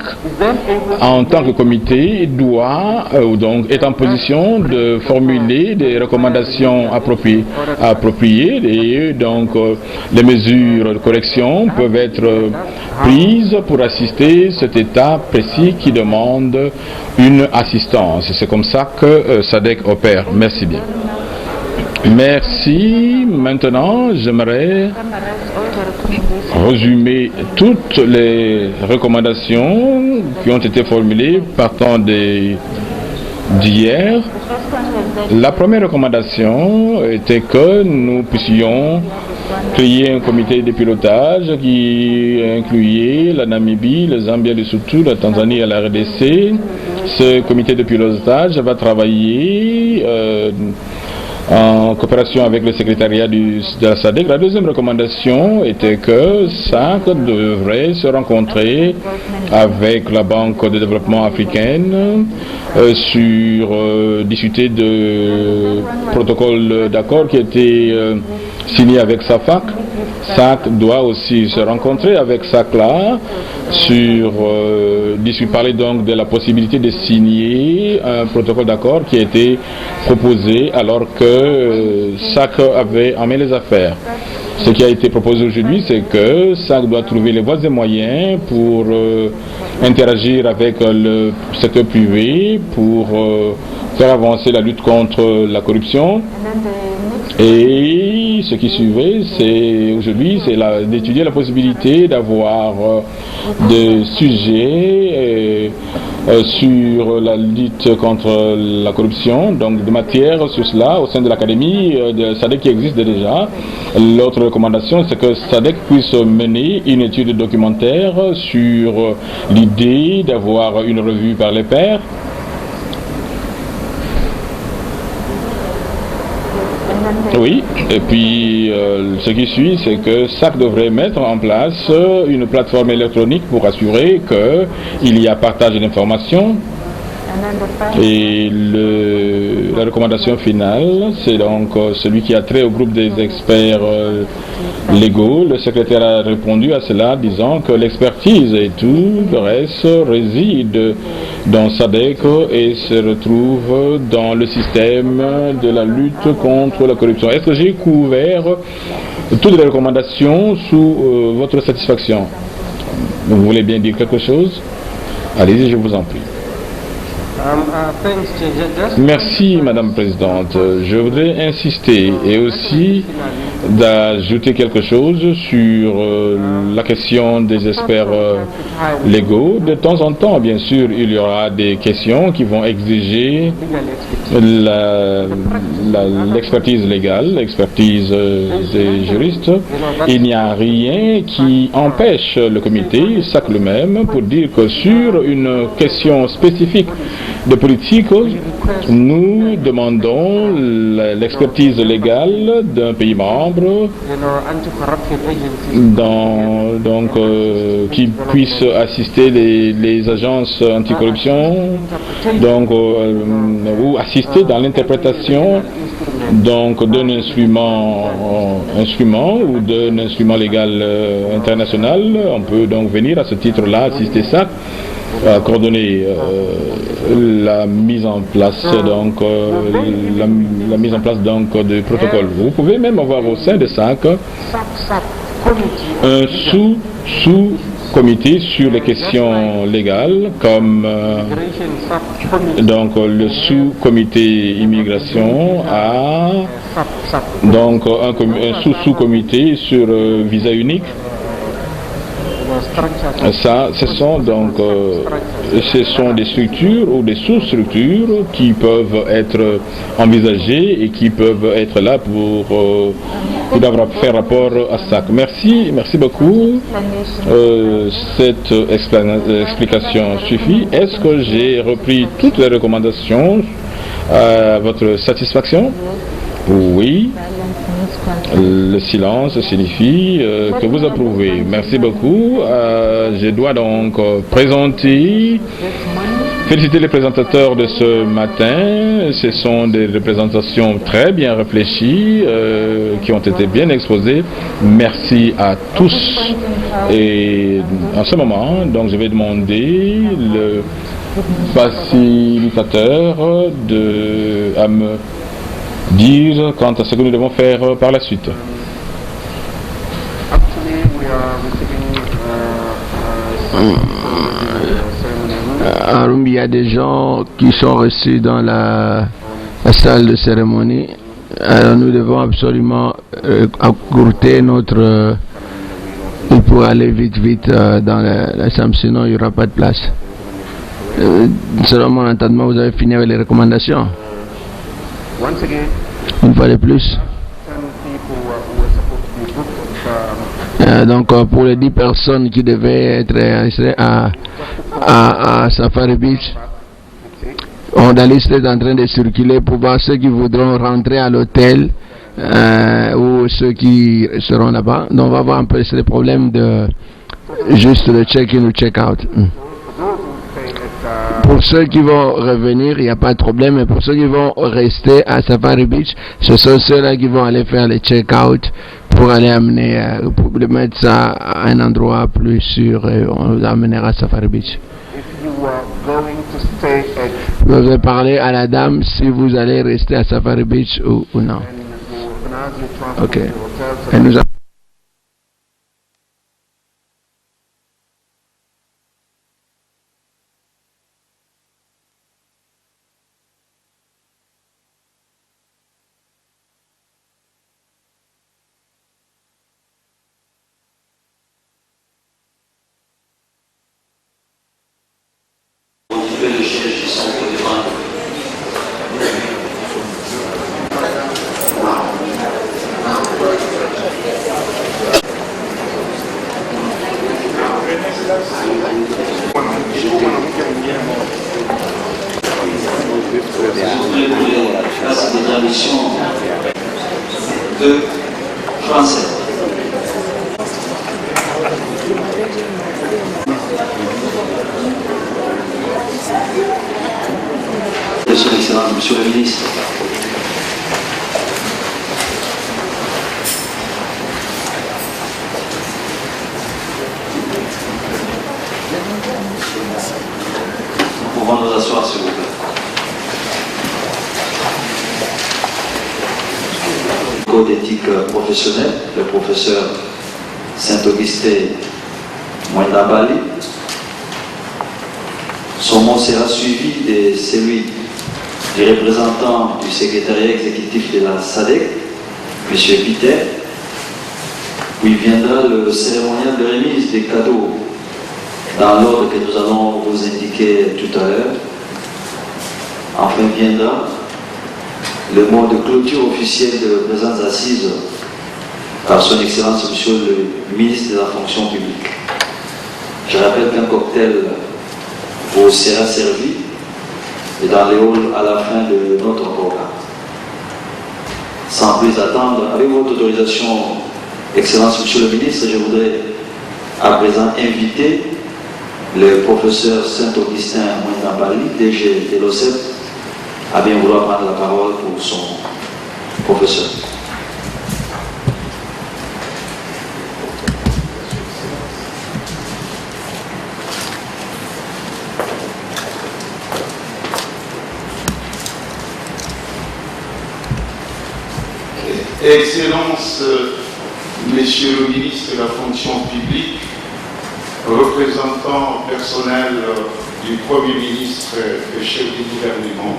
en tant que comité, doit donc est en position de formuler des recommandations appropriées, et donc les mesures de correction peuvent être prises pour assister cet État précis qui demande une assistance. C'est comme ça que SADC opère. Merci bien. Merci. Maintenant, j'aimerais résumer toutes les recommandations qui ont été formulées partant d'hier. La première recommandation était que nous puissions créer un comité de pilotage qui incluait la Namibie, le Zambie, le Lesotho, la Tanzanie et la RDC. Ce comité de pilotage va travailler en coopération avec le secrétariat de la SADC. La deuxième recommandation était que SAC devrait se rencontrer avec la Banque de développement africaine discuter de protocole d'accord qui a été signé avec SAFAC SAC doit aussi se rencontrer avec SAC-là parler donc de la possibilité de signer un protocole d'accord qui a été proposé alors que SAC avait en main les affaires. Ce qui a été proposé aujourd'hui, c'est que SAC doit trouver les voies et moyens pour interagir avec le secteur privé, pour faire avancer la lutte contre la corruption. Et ce qui suivait, c'est d'étudier la possibilité d'avoir des sujets sur la lutte contre la corruption, donc de matière sur cela au sein de l'académie de SADC qui existe déjà. L'autre recommandation, c'est que SADC puisse mener une étude documentaire sur l'idée d'avoir une revue par les pairs. Oui, et puis ce qui suit, c'est que SAC devrait mettre en place une plateforme électronique pour assurer qu'il y a partage d'informations. Et la recommandation finale, c'est donc celui qui a trait au groupe des experts légaux. Le secrétaire a répondu à cela disant que l'expertise et tout le reste réside dans SADC et se retrouve dans le système de la lutte contre la corruption. Est-ce que j'ai couvert toutes les recommandations sous votre satisfaction? Vous voulez bien dire quelque chose? Allez-y, je vous en prie. Merci, Madame la Présidente. Je voudrais insister et aussi d'ajouter quelque chose sur la question des experts légaux. De temps en temps, bien sûr, il y aura des questions qui vont exiger l'expertise légale, l'expertise des juristes. Il n'y a rien qui empêche le comité, SAC lui-même, pour dire que sur une question spécifique de politique, nous demandons l'expertise légale d'un pays membre qui puisse assister les agences anticorruption ou assister dans l'interprétation d'un instrument ou d'un instrument légal international. On peut donc venir à ce titre-là assister ça, coordonner la mise en place de protocoles. Vous pouvez même avoir au sein de SAC un sous-comité sur les questions légales, comme le sous-comité immigration a un sous-comité sur visa unique. Ça, ce sont des structures ou des sous-structures qui peuvent être envisagées et qui peuvent être là pour faire rapport à SAC. Merci beaucoup. Cette explication suffit. Est-ce que j'ai repris toutes les recommandations à votre satisfaction? Oui. Le silence signifie que vous approuvez. Merci beaucoup. Je dois donc féliciter les présentateurs de ce matin. Ce sont des représentations très bien réfléchies qui ont été bien exposées. Merci à tous. Et en ce moment, donc, je vais demander le facilitateur à me dire quant à ce que nous devons faire par la suite. Il y a des gens qui sont reçus dans la salle de cérémonie. Alors nous devons absolument accourter notre... pour aller vite dans la chambre, sinon il n'y aura pas de place. Selon mon entendement, vous avez fini avec les recommandations. Une fois de plus. Donc pour les 10 personnes qui devaient être enregistrées à Safari Beach, la liste est en train de circuler pour voir ceux qui voudront rentrer à l'hôtel ou ceux qui seront là-bas. Donc on va voir un peu les problèmes de juste le check-in ou check-out. Pour ceux qui vont revenir, il n'y a pas de problème, mais pour ceux qui vont rester à Safari Beach, ce sont ceux-là qui vont aller faire les check-out pour aller amener, pour mettre ça à un endroit plus sûr et on vous amènera à Safari Beach. Vous avez parlé à la dame si vous allez rester à Safari Beach ou non. Ok. Elle nous a... de français. De son Excellence, Monsieur le Ministre. Nous pouvons nous asseoir, s'il vous plaît. Code d'éthique professionnelle, le professeur Saint-Augustin Mwendambali. Son mot sera suivi de celui du représentant du secrétariat exécutif de la SADC, M. Peter. Puis viendra le cérémonial de remise des cadeaux dans l'ordre que nous allons vous indiquer tout à l'heure. Enfin viendra le mot de clôture officielle de présence assise par son Excellence Monsieur le ministre de la fonction publique. Je rappelle qu'un cocktail vous sera servi et dans les halls à la fin de notre programme. Sans plus attendre, avec votre autorisation, Excellence Monsieur le ministre, je voudrais à présent inviter le professeur Saint-Augustin Mwendambali, DG de l'OCEP, à bien vouloir prendre la parole pour son professeur. Excellence, Monsieur le ministre de la fonction publique, représentant personnel du Premier ministre et chef du gouvernement,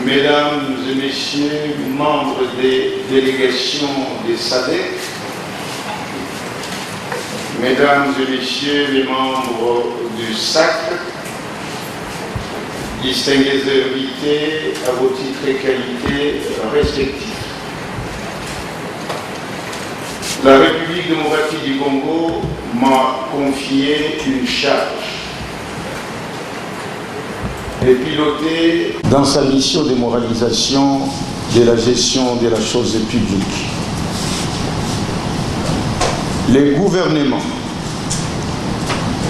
Mesdames et Messieurs, membres des délégations des SADC, Mesdames et Messieurs les membres du SAC, distingués invités à vos titres et qualités respectifs. La République démocratique du Congo m'a confié une charge de piloter dans sa mission de moralisation de la gestion de la chose publique. Le gouvernement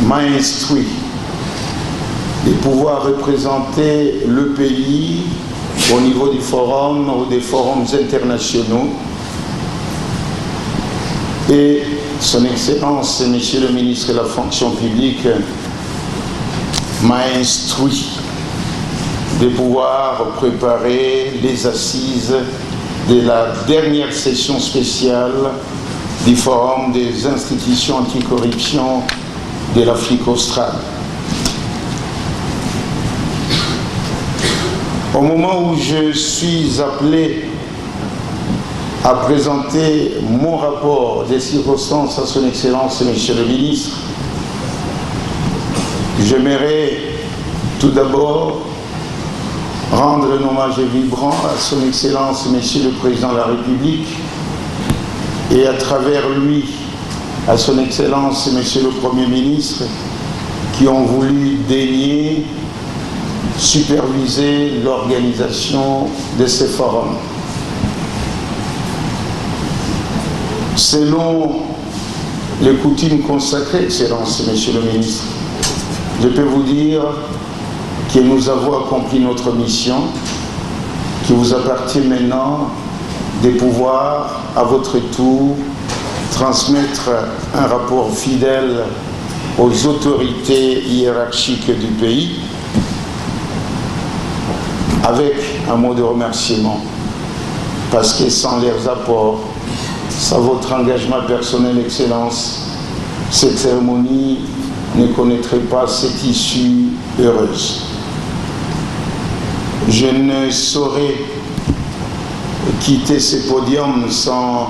m'a instruit de pouvoir représenter le pays au niveau du forum ou des forums internationaux. Et son Excellence, Monsieur le ministre de la fonction publique, m'a instruit de pouvoir préparer les assises de la dernière session spéciale du Forum des institutions anticorruption de l'Afrique australe. Au moment où je suis appelé à présenter mon rapport des circonstances à son Excellence, Monsieur le ministre, j'aimerais tout d'abord rendre un hommage vibrant à son Excellence, Monsieur le Président de la République, et à travers lui, à son Excellence, Monsieur le Premier ministre, qui ont voulu daigner superviser l'organisation de ces forums. Selon les coutumes consacrées, Excellence, Monsieur le ministre, je peux vous dire que nous avons accompli notre mission, qu'il vous appartient maintenant de pouvoir, à votre tour, transmettre un rapport fidèle aux autorités hiérarchiques du pays, avec un mot de remerciement, parce que sans leurs apports, sans votre engagement personnel, Excellence, cette cérémonie ne connaîtrait pas cette issue heureuse. Je ne saurais quitter ce podium sans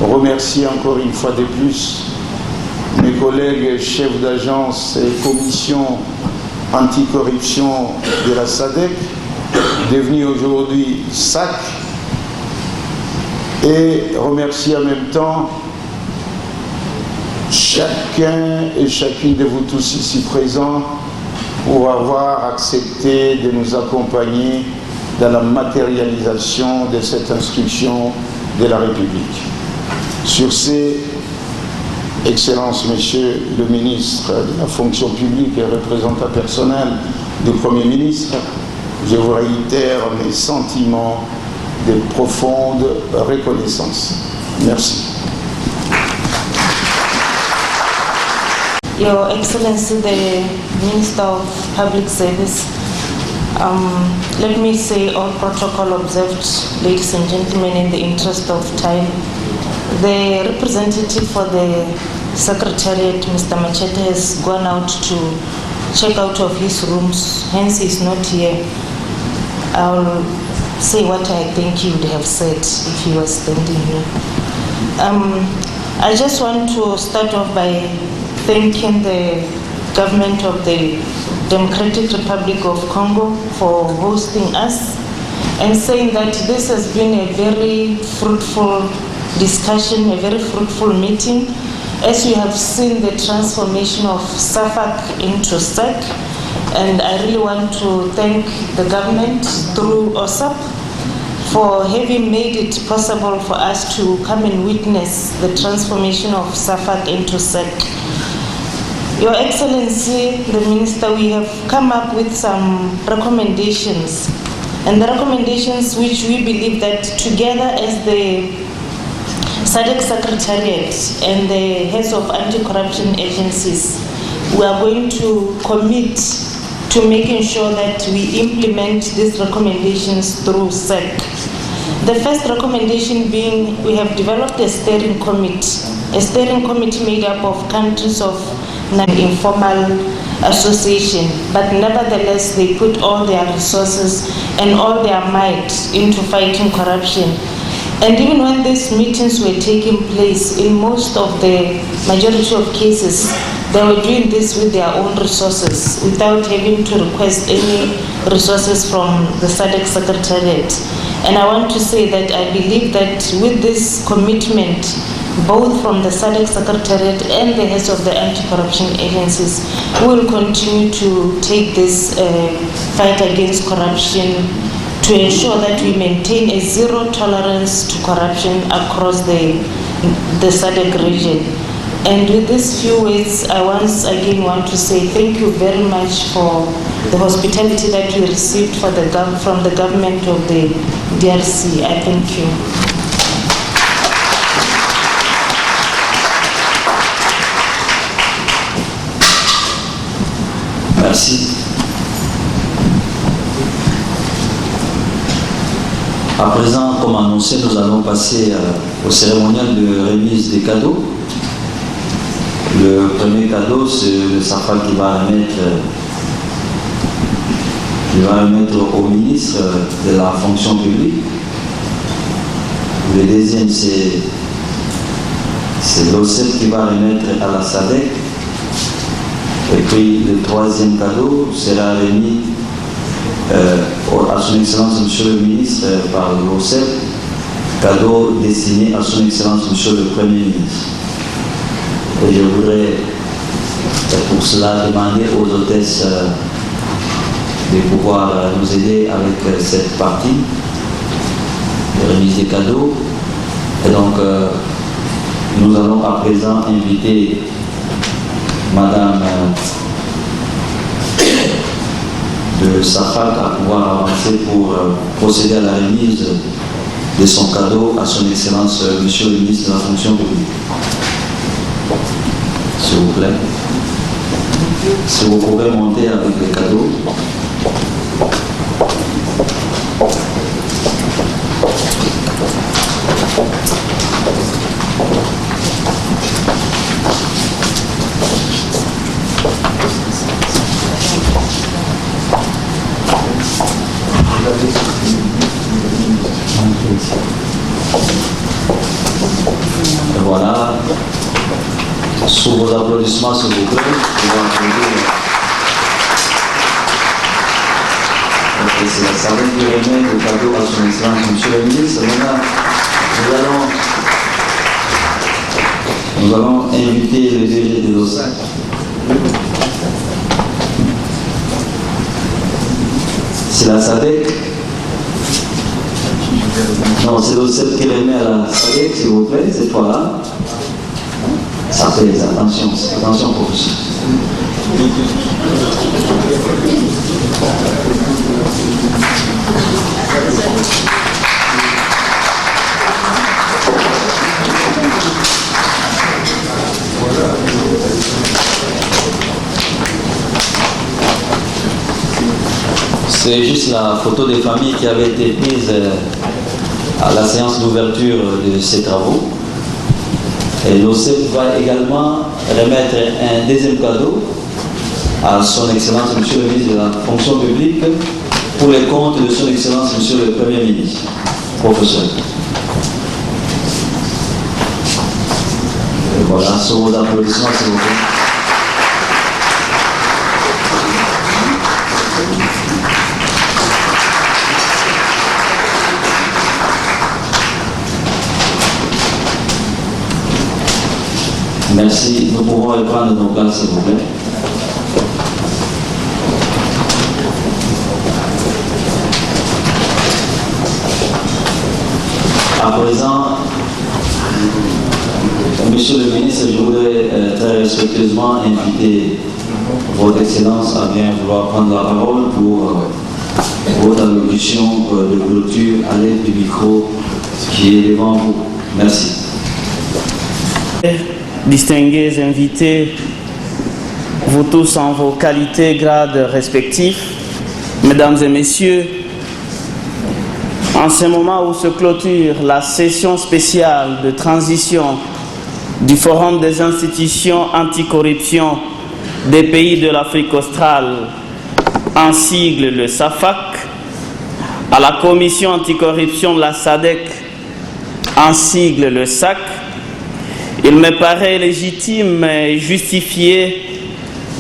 remercier encore une fois de plus mes collègues chefs d'agence et commission anticorruption de la SADC, devenu aujourd'hui SAC, et remercier en même temps chacun et chacune de vous tous ici présents pour avoir accepté de nous accompagner dans la matérialisation de cette inscription de la République. Sur ces, Excellence, Monsieur le ministre de la fonction publique et représentant personnel du Premier ministre, je vous réitère mes sentiments de profonde reconnaissance. Merci. Your Excellency, the Minister of Public Service, let me say all protocol observed, ladies and gentlemen, in the interest of time. The representative for the Secretariat, Mr. Machete, has gone out to check out of his rooms, hence he is not here. I'll say what I think he would have said if he was standing here. I just want to start off by thanking the government of the Democratic Republic of Congo for hosting us and saying that this has been a very fruitful discussion, a very fruitful meeting. As you have seen the transformation of SAFAC into SAC, and I really want to thank the government through OSAP for having made it possible for us to come and witness the transformation of SAFAC into SAC. Your Excellency, the Minister, we have come up with some recommendations, and the recommendations which we believe that together as the SADC Secretariat and the heads of anti-corruption agencies, we are going to commit to making sure that we implement these recommendations through SAC. The first recommendation being we have developed a steering committee made up of countries of non-informal association, but nevertheless they put all their resources and all their might into fighting corruption. And even when these meetings were taking place, in most of the majority of cases, they were doing this with their own resources without having to request any resources from the SADC Secretariat. And I want to say that I believe that with this commitment, both from the SADC Secretariat and the heads of the anti-corruption agencies, we will continue to take this fight against corruption to ensure that we maintain a zero tolerance to corruption across the SADC region. And with these few words, I once again want to say thank you very much for the hospitality that we received from the government of the DRC. I thank you. Merci. À présent, comme annoncé, nous allons passer au cérémonial de remise des cadeaux. Le premier cadeau, c'est le SAFAC qui va remettre au ministre de la fonction publique. Le deuxième, c'est l'OCEP qui va remettre à la SADC. Et puis le troisième cadeau sera remis à son Excellence Monsieur le ministre par l'OCEP, cadeau destiné à son Excellence Monsieur le Premier ministre. Et je voudrais pour cela demander aux hôtesses de pouvoir nous aider avec cette partie de remise des cadeaux. Et donc nous allons à présent inviter Madame de SAFAC à pouvoir avancer pour procéder à la remise de son cadeau à son Excellence, Monsieur le ministre de la fonction publique. S'il vous plaît. Si vous pouvez monter avec le cadeau. Et voilà. Sous vos applaudissements, s'il vous plaît, on va applaudir. C'est la SADEC qui remet le cadeau à son Excellence, Monsieur le ministre. Maintenant, nous allons inviter le DG de l'OSAC. C'est la SADEC. Non, c'est l'OSAC qui remet à la SADEC, s'il vous plaît, cette fois-là. Ça fait attention, attention professeur. C'est juste la photo des familles qui avait été prise à la séance d'ouverture de ces travaux. Et l'OCEP va également remettre un deuxième cadeau à son Excellence, Monsieur le ministre de la fonction publique, pour les comptes de son Excellence, Monsieur le Premier ministre. Professeur. Et voilà, sur vos applaudissements, s'il vous plaît. Merci. Nous pouvons reprendre nos places, s'il vous plaît. À présent, Monsieur le ministre, je voudrais très respectueusement inviter Votre Excellence à bien vouloir prendre la parole pour votre allocution de clôture à l'aide du micro qui est devant vous. Merci. Distingués invités, vous tous en vos qualités, grades respectifs, mesdames et messieurs, en ce moment où se clôture la session spéciale de transition du Forum des institutions anticorruption des pays de l'Afrique australe, en sigle le SAFAC, à la Commission anticorruption de la SADC, en sigle le SAC, il me paraît légitime et justifié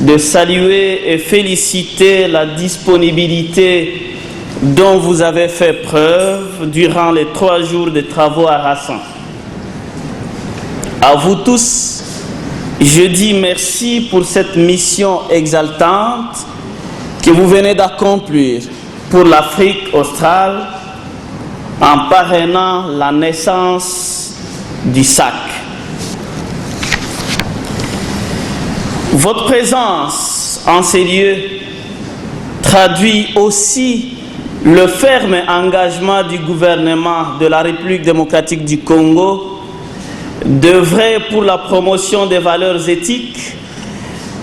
de saluer et féliciter la disponibilité dont vous avez fait preuve durant les 3 jours de travaux harassants. À vous tous, je dis merci pour cette mission exaltante que vous venez d'accomplir pour l'Afrique australe en parrainant la naissance du SAC. Votre présence en ces lieux traduit aussi le ferme engagement du gouvernement de la République démocratique du Congo d'œuvrer pour la promotion des valeurs éthiques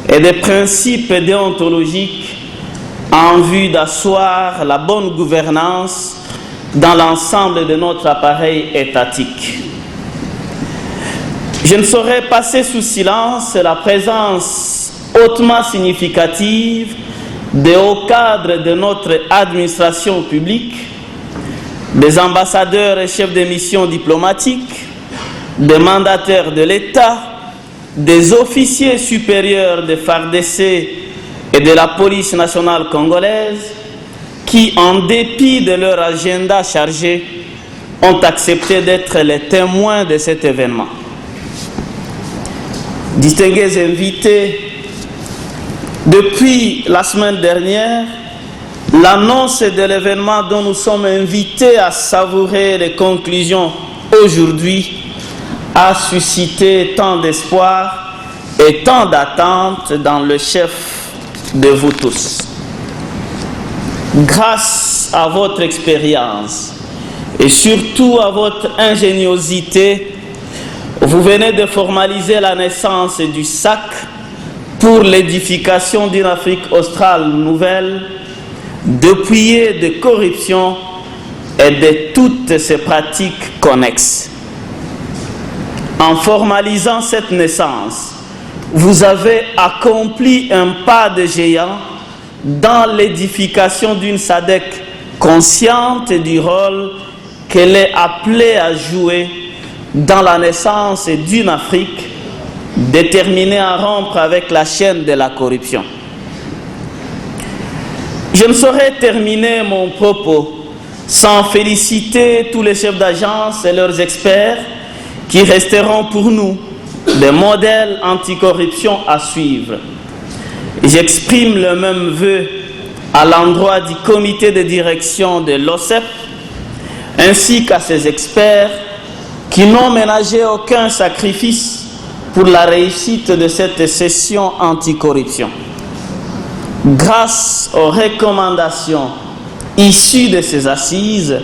et des principes déontologiques en vue d'asseoir la bonne gouvernance dans l'ensemble de notre appareil étatique. Je ne saurais passer sous silence la présence hautement significative des hauts cadres de notre administration publique, des ambassadeurs et chefs de mission diplomatiques, des mandataires de l'État, des officiers supérieurs de FARDC et de la police nationale congolaise, qui, en dépit de leur agenda chargé, ont accepté d'être les témoins de cet événement. Distingués invités, depuis la semaine dernière, l'annonce de l'événement dont nous sommes invités à savourer les conclusions aujourd'hui a suscité tant d'espoir et tant d'attentes dans le chef de vous tous. Grâce à votre expérience, et surtout à votre ingéniosité, vous venez de formaliser la naissance du SAC pour l'édification d'une Afrique australe nouvelle, dépouillée de corruption et de toutes ces pratiques connexes. En formalisant cette naissance, vous avez accompli un pas de géant dans l'édification d'une SADC consciente du rôle qu'elle est appelée à jouer dans la naissance d'une Afrique déterminée à rompre avec la chaîne de la corruption. Je ne saurais terminer mon propos sans féliciter tous les chefs d'agence et leurs experts qui resteront pour nous des modèles anticorruption à suivre. J'exprime le même vœu à l'endroit du comité de direction de l'OCEP ainsi qu'à ses experts qui n'ont ménagé aucun sacrifice pour la réussite de cette session anticorruption. Grâce aux recommandations issues de ces assises,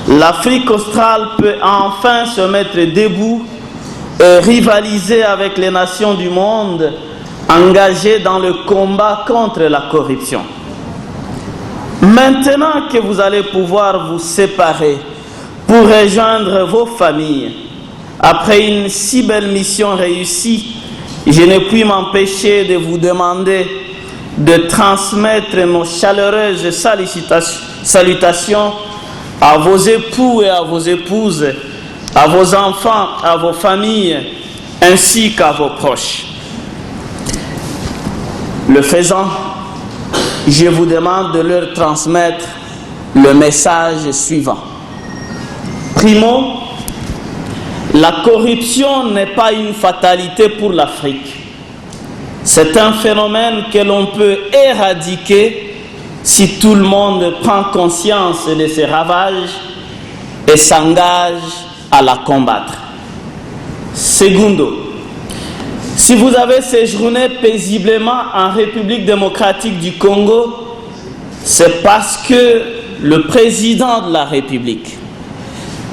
l'Afrique australe peut enfin se mettre debout et rivaliser avec les nations du monde engagées dans le combat contre la corruption. Maintenant que vous allez pouvoir vous séparer pour rejoindre vos familles, après une si belle mission réussie, je ne puis m'empêcher de vous demander de transmettre nos chaleureuses salutations à vos époux et à vos épouses, à vos enfants, à vos familles, ainsi qu'à vos proches. Le faisant, je vous demande de leur transmettre le message suivant. Primo, la corruption n'est pas une fatalité pour l'Afrique. C'est un phénomène que l'on peut éradiquer si tout le monde prend conscience de ses ravages et s'engage à la combattre. Secondo, si vous avez séjourné paisiblement en République démocratique du Congo, c'est parce que le président de la République,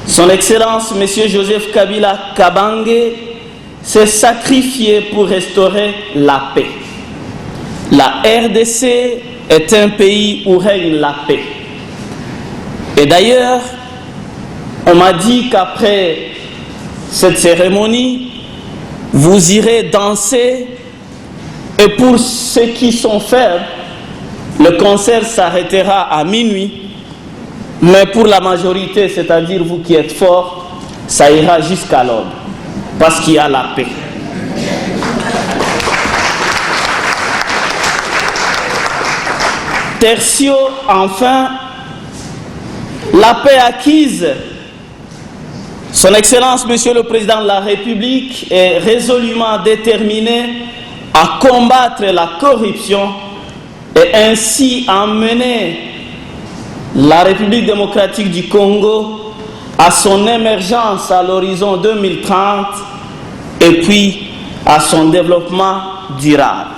Son Excellence M. Joseph Kabila Kabange, s'est sacrifié pour restaurer la paix. La RDC est un pays où règne la paix. Et d'ailleurs, on m'a dit qu'après cette cérémonie, vous irez danser et pour ceux qui sont faibles, le concert s'arrêtera à minuit. Mais pour la majorité, c'est-à-dire vous qui êtes forts, ça ira jusqu'à l'aube, parce qu'il y a la paix. Tertio, enfin, la paix acquise. Son Excellence, Monsieur le Président de la République, est résolument déterminé à combattre la corruption et ainsi emmener la République démocratique du Congo à son émergence à l'horizon 2030 et puis à son développement durable.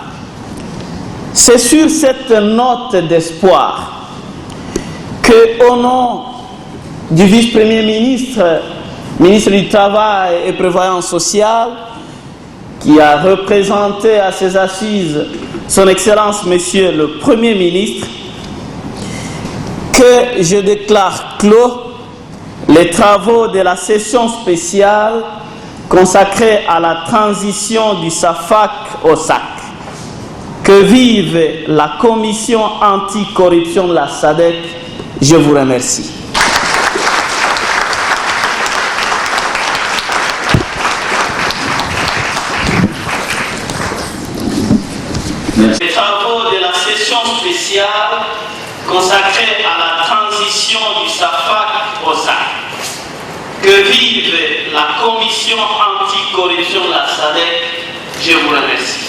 C'est sur cette note d'espoir que, au nom du vice-premier ministre, ministre du Travail et Prévoyance sociale, qui a représenté à ces assises Son Excellence Monsieur le Premier ministre, que je déclare clos les travaux de la session spéciale consacrée à la transition du SAFAC au SAC. Que vive la commission anticorruption de la SADC. Je vous remercie. Les travaux de la session spéciale consacrée à la transition du SAFAC au SAC. Que vive la commission anticorruption de la SADC. Je vous remercie.